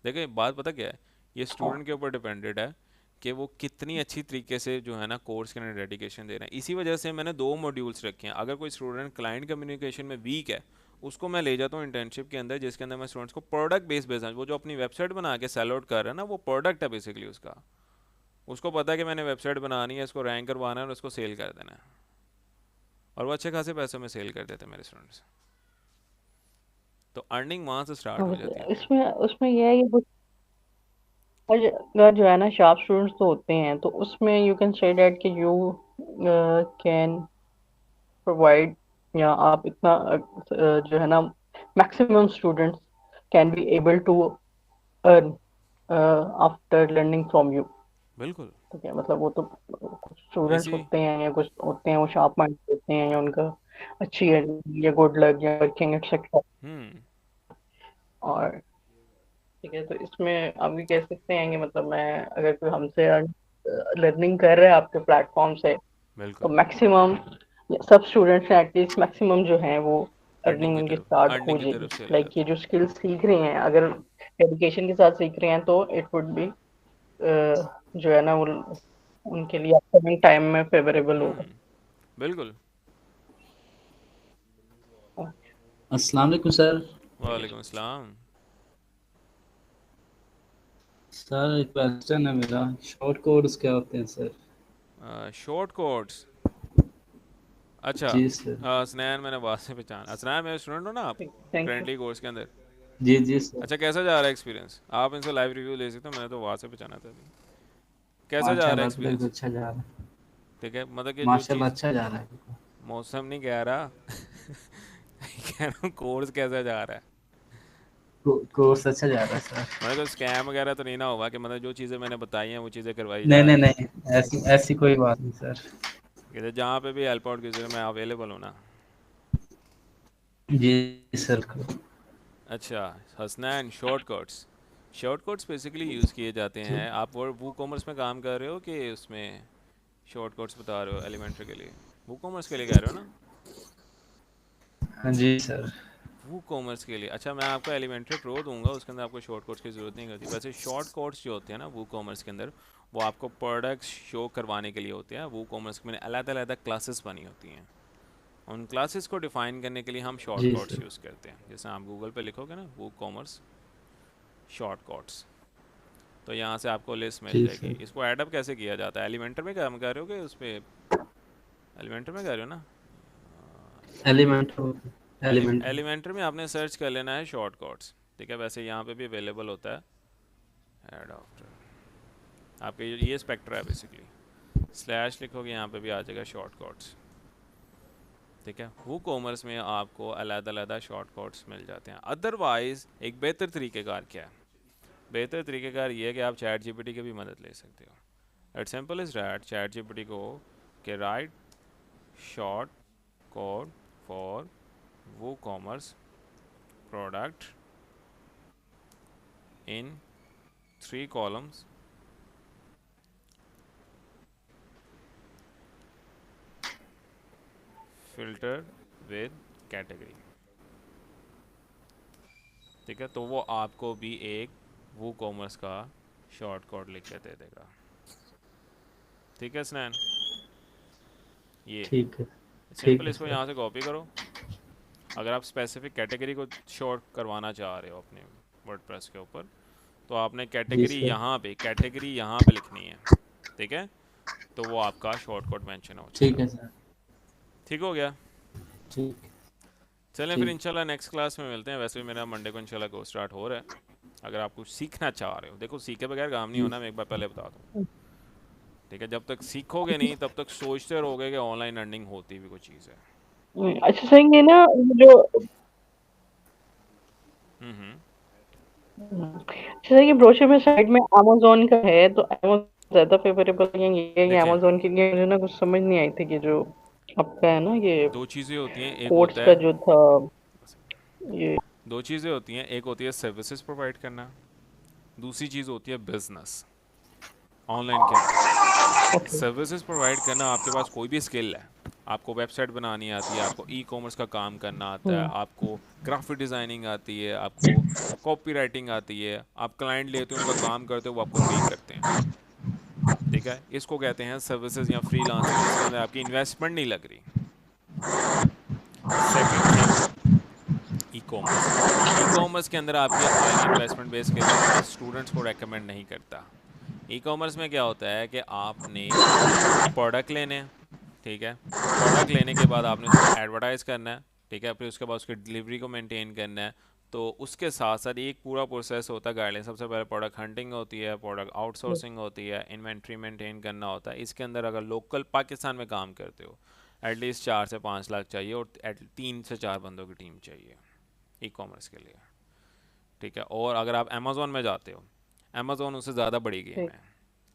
A: देखिए बात पता क्या है, ये
H: हाँ
A: स्टूडेंट के ऊपर डिपेंडेड है कि वो कितनी अच्छी तरीके से जो है ना कोर्स के अंदर डेडिकेशन दे रहे हैं। इसी वजह से मैंने 2 मॉड्यूल्स रखे हैं। अगर कोई स्टूडेंट क्लाइंट कम्युनिकेशन में वीक है, उसको मैं ले जाता हूँ इंटर्नशिप के अंदर, जिसके अंदर मैं स्टूडेंट्स को प्रोडक्ट बेस्ड बिजनेस, वो जो अपनी वेबसाइट बना के सेल आउट कर रहा है ना, वो प्रोडक्ट है बेसिकली उसका, उसको पता है कि मैंने वेबसाइट बनानी है, इसको रैंक करवाना है और उसको सेल कर देना है, और वो अच्छे खासे पैसे में सेल कर देते हैं मेरे स्टूडेंट्स। तो अर्निंग वहाँ से स्टार्ट हो जाती है फिर।
H: इसमें उसमें यह है कि अगर जो है ना शार्प स्टूडेंट्स तो होते हैं, तो उसमें यू कैन से दैट कि यू कैन प्रोवाइड, या आप इतना जो है ना maximum students can be able to earn after learning from you.
A: बिल्कुल,
H: ठीक है, मतलब वो तो कुछ स्टूडेंट्स
A: इसी
H: होते हैं या कुछ होते हैं वो शार्प माइंड होते हैं, या उनका अच्छी है या गुड लक या वर्किंग एक्सेट्रा।
A: हम्म,
H: और ठीक है, तो इसमें आप भी कह सकते हैं कि मतलब मैं अगर कोई हमसे लर्निंग कर रहा है आपके प्लेटफॉर्म से, तो
A: बिल्कुल,
H: मैक्सिमम सब स्टूडेंट्स एटलीस्ट मैक्सिमम जो है वो अर्निंग उनकी स्टार्ट हो
A: अर्निंग की
H: जाएगी।
A: तरफ से ले
H: लाइक
A: जाते
H: ये
A: हैं।
H: जो स्किल्स सीख रहे हैं अगर डेडिकेशन के साथ सीख रहे हैं तो इट वुड बी जो है ना वो उनके लिए अपकमिंग टाइम में फेवरेबल होगा।
A: बिल्कुल।
J: अस्सलाम वालेकुम सर।
A: वालेकुम अस्सलाम।
J: सर एक क्वेश्चन है मेरा, शॉर्ट कोर्स क्या होते हैं सर?
A: शॉर्ट कोट्स, अच्छा।
J: जी सर।
A: स्नैन मैंने बात से पहचाना, स्नैन मेरे स्टूडेंट हो ना आप
H: थैंक यू।
A: फ्रेंडली कोर्स के अंदर।
J: जी जी सर।
A: अच्छा, कैसा जा रहा है एक्सपीरियंस? आप इनसे लाइव रिव्यू ले सकते हो, मैंने तो वहाँ से पहचाना था अभी। कैसा जा रहा है
J: माशाल्लाह तो
A: एक्सपीरियंस?
J: अच्छा जा रहा है।
A: ठीक है, मतलब कि जो
J: माशाल्लाह
A: चीज़,
J: अच्छा जा रहा है।
A: मौसम नहीं कह रहा कह रहा हूँ कोर्स कैसा जा रहा है,
J: कोर्स अच्छा जा रहा है सर।
A: मतलब कोई स्कैम वगैरह तो नहीं ना होगा कि मतलब जो चीज़ें मैंने बताई हैं वो चीज़ें करवाई
J: नहीं
A: जा
J: नहीं
A: रही हैं?
J: नहीं, ऐसी ऐसी कोई बात नहीं सर।
A: कि जहाँ पे भी हेल्प आउट की जरूरत मैं अवेलेबल हूँ ना।
J: जी सर।
A: अच्छा हसनैन, शॉर्टकट्स बेसिकली यूज़ किए जाते
J: जी
A: हैं। आप वो कॉमर्स में काम कर रहे हो कि उसमें शॉर्टकट्स बता रहे हो एलिमेंट्री के लिए? वूकॉमर्स के लिए कह रहे हो ना?
J: हाँ जी सर।
A: वूकॉमर्स के लिए, अच्छा मैं आपको एलिमेंट्री प्रो दूंगा, उसके अंदर आपको शॉर्ट कोड्स की ज़रूरत नहीं करती। वैसे शॉर्ट कोड्स जो होते हैं ना वूकॉमर्स के अंदर, वो आपको प्रोडक्ट्स शो करवाने के लिए होते हैं। वूकॉमर्स में अलग अलग क्लासेस बनी होती हैं, उन क्लासेस को डिफाइन करने के लिए हम शॉर्ट
J: जी
A: कोड्स
J: सर।
A: यूज़ करते हैं। जैसे आप गूगल पे लिखोगे ना वूकॉमर्स शॉर्ट कोड्स, तो यहाँ से आपको लिस्ट मिल
J: जी
A: जाएगी।
J: सर।
A: इसको एडअप कैसे किया जाता है? एलिमेंटर में काम कर रहे हो कि उस पर? एलिमेंटर में कर रहे हो ना?
J: एलिमेंट
A: एलिमेंटर में आपने सर्च कर लेना है शॉर्ट कोड्स, ठीक है? वैसे यहाँ पे भी अवेलेबल होता है एडॉप्टर। आपके ये स्पेक्टर है बेसिकली, स्लैश लिखोगे यहाँ पे भी आ जाएगा शॉर्ट कोड्स, ठीक है? वो कॉमर्स में आपको अलग अलग शॉर्ट कोड्स मिल जाते हैं। अदरवाइज एक बेहतर तरीक़ेकार क्या है? बेहतर तरीक़ेकार ये है कि आप चैट जीपीटी की भी मदद ले सकते हो। It simple is that chat GPT को कि राइट शॉर्ट कोड फॉर वो commerce product in 3 columns filter with category, ठीक है? तो वो आपको भी एक वो कॉमर्स का शॉर्ट कोड लिख के दे देगा, ठीक है स्नैन? ये
J: ठीक है। ठीक
A: सिंपल,
J: है
A: इसको
J: सर।
A: यहाँ से कॉपी करो। अगर आप स्पेसिफिक कैटेगरी को शॉर्ट करवाना चाह रहे हो अपने वर्डप्रेस के ऊपर, तो आपने
J: जी
A: कैटेगरी
J: सर।
A: यहाँ पे लिखनी है, ठीक है? तो वो आपका शॉर्ट कोड मेंशन हो
J: ठीक
A: जाएगा।
J: है सर।
A: ठीक हो गया?
J: ठीक।
A: चलें फिर
J: ठीक।
A: इंशाल्लाह नेक्स्ट क्लास में मिलते हैं। वैसे भी मेरा मंडे को इंशाल्लाह को स्टार्ट हो रहा है। अगर आप कुछ सीखना चाह रहे हो, देखो सीखे बगैर काम नहीं
J: जी
A: होना, मैं एक बार पहले बता दूँ, ठीक है? जब तक सीखोगे नहीं तब तक सोचते रहोगे कि ऑनलाइन अर्निंग होती भी कोई चीज़ है।
H: अच्छा सर ये ना जो
A: हम्म।
H: अच्छा सर ये ब्रोशर में साइड में अमेज़न का है, तो अमेज़न ज्यादा फेवरेबल है ये
A: देखें,
H: अमेज़न के लिए मुझे ना कुछ समझ नहीं आई थी कि जो आपका है ना ये
A: दो चीज़ें होती हैं, एक
H: कोर्स
A: होता
H: का
A: है,
H: जो था ये
A: दो चीज़ें होती हैं, एक होती है सर्विसेज प्रोवाइड करना, दूसरी चीज़ होती है बिजनेस ऑनलाइन के अंदर। सर्विसेज प्रोवाइड करना, आपके पास कोई भी स्किल है, आपको वेबसाइट बनानी आती है, आपको ई कॉमर्स का काम करना आता है, आपको ग्राफिक डिज़ाइनिंग आती है, आपको कॉपी राइटिंग आती है, आप क्लाइंट लेते हो, उनका काम करते हो, वो आपको पे करते हैं, ठीक है? इसको कहते हैं सर्विसेज या फ्रीलांसिंग, जिसके अंदर आपकी इन्वेस्टमेंट नहीं लग रही। Second thing e commerce. E commerce के अंदर आपकी हाईली इन्वेस्टमेंट बेस्ड स्किल है, मैं स्टूडेंट्स को रेकमेंड नहीं करता। ई कॉमर्स में क्या होता है कि आपने प्रोडक्ट लेने हैं, ठीक है? प्रोडक्ट लेने के बाद आपने उसको एडवर्टाइज़ करना है, ठीक है? फिर उसके बाद उसकी डिलीवरी को मेंटेन करना है। तो उसके साथ साथ एक पूरा प्रोसेस होता है गाइडलाइन। सबसे पहले प्रोडक्ट हंटिंग होती है, प्रोडक्ट आउटसोर्सिंग होती है, इन्वेंट्री मेंटेन करना होता है। इसके अंदर अगर लोकल पाकिस्तान में काम करते हो, एटलीस्ट 4 से 5 लाख चाहिए और 3 से 4 बंदों की टीम चाहिए ई कॉमर्स के लिए, ठीक है? और अगर आप अमेज़ोन में जाते हो, अमेज़ोन उससे ज़्यादा बड़ी गेम है।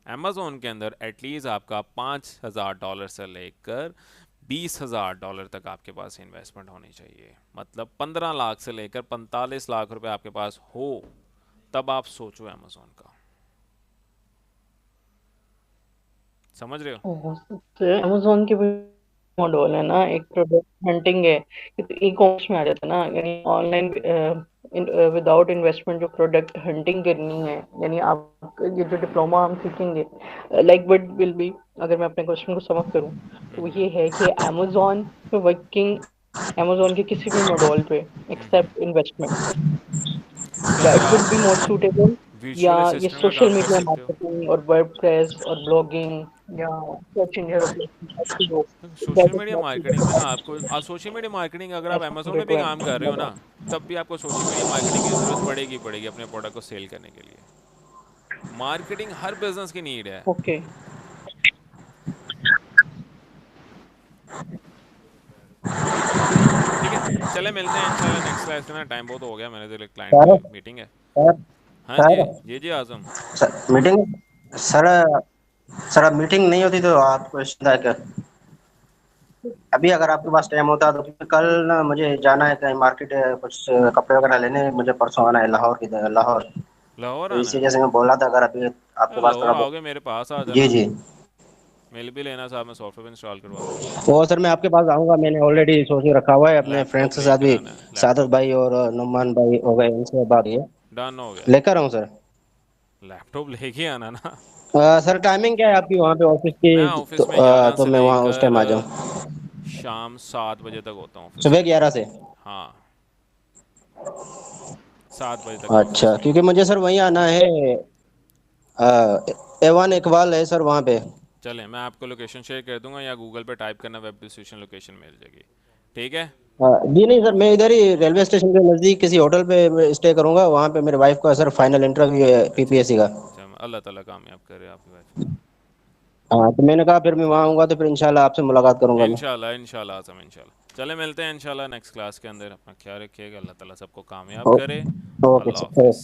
A: अमेज़ोन के अंदर एटलीस्ट आपका $5,000 से लेकर $20,000 तक आपके पास इन्वेस्टमेंट होनी चाहिए। मतलब 15 लाख से लेकर 45 लाख रुपए आपके पास हो, तब आप सोचो अमेज़ोन का। समझ रहे हो?
H: अमेज़न के भी मॉडल है ना, एक प्रोडक्ट हंटिंग है, ये तो ई कॉमर्स में आ जाता है ना, यानी ऑनलाइन विदाउट इन्वेस्टमेंट जो प्रोडक्ट हंटिंग करनी है, यानी आप ये जो डिप्लोमा हम सीखेंगे लाइक व्हाट विल बी, अगर मैं अपने क्वेश्चन को समझ करूं तो ये है कि अमेज़न पे वर्किंग, अमेज़न के किसी भी मॉडल पे except investment, that would be more suitable, या
A: विजुअल
H: ये
A: असिस्टेंट का
H: सोशल
A: काम कर
H: मीडिया
A: सकते हो।
H: मार्केटिंग और वर्डप्रेस और ब्लॉगिंग या search engine replacement,
A: social
H: that is
A: media
H: not
A: marketing में ना आपको सोशल मीडिया मार्केटिंग अगर आप अमेज़ोन में भी काम कर रहे हो ना, तब भी आपको सोशल मीडिया मार्केटिंग की ज़रूरत पड़ेगी अपने प्रोडक्ट को सेल करने के लिए। मार्केटिंग हर बिजनेस की नीड है।
H: ओके
A: ठीक है, चले मिलते हैं इंशाल्लाह नेक्स्ट क्लास में ना। टाइम बहुत हो गया, मेरे तो क्लाइंट की मीटिंग है। हाँ जी जी आजम
K: मीटिंग सर, सर अब मीटिंग नहीं होती तो आपको क्या अभी अगर आपके पास टाइम होता तो कल ना मुझे जाना है कहीं मार्केट, कुछ कपड़े वगैरह लेने, मुझे परसों आना है लाहौर की लाहौर।
A: लाहौर
K: तो
A: आना
K: इसी
A: है?
K: वजह से मैं बोल रहा था अगर अभी आपके पास
A: लाहौर
K: थोड़ा
A: आओगे मेरे पास आ
K: जी
A: जाना।
K: जी
A: मिल भी लेना साहब, मैं सॉफ्टवेयर इंस्टॉल करवा दूंगा।
K: वो सर मैं आपके पास आऊंगा, मैंने ऑलरेडी सोच के रखा हुआ है, अपने फ्रेंड्स के साथ भी, सादत भाई और नुमान भाई हो गए, इनसे बात है,
A: डन हो गया।
K: लेकर आऊँ सर?
A: लैपटॉप लेके आना ना।
K: सर टाइमिंग क्या है आपकी वहाँ पे ऑफिस की?
A: मैं ऑफिस में 11
K: तो
A: से
K: मैं वहाँ उस टाइम आ जाऊँ।
A: लेकर शाम 7 बजे तक होता हूँ ऑफिस
K: सुबह
A: में।
K: 11 से?
A: हाँ 7 बजे तक ऑफिस
K: अच्छा,
A: में।
K: क्योंकि मुझे सर वहीं आना है, एवान इकबाल है सर वहाँ पे।
A: चलें, मैं आपको लोकेशन शेयर कर दूंगा, या गूगल पे टाइप करना, वेब डिस्ट्रीब्यूशन लोकेशन मिल जाएगी। ठीक है।
K: जी नहीं सर, मैं इधर ही रेलवे स्टेशन के नज़दीक किसी होटल पे स्टे करूंगा, वहाँ पे मेरे वाइफ का सर फाइनल इंटरव्यू है पीपीएससी का।
A: अच्छा, अल्लाह ताला कामयाब करे आपकी वाइफ को।
K: हाँ तो मैंने कहा फिर मैं वहाँ आऊँगा तो फिर इंशाल्लाह आपसे मुलाकात करूंगा मैं।
A: इंशाल्लाह इंशाल्लाह आज़म इंशाल्लाह। चले मिलते हैं इंशाल्लाह नेक्स्ट क्लास के अंदर। अपना ख्याल रखिएगा, अल्लाह ताला सबको कामयाब करे।
K: ओके
A: अल्लाह
K: सर।
A: हाफिज़।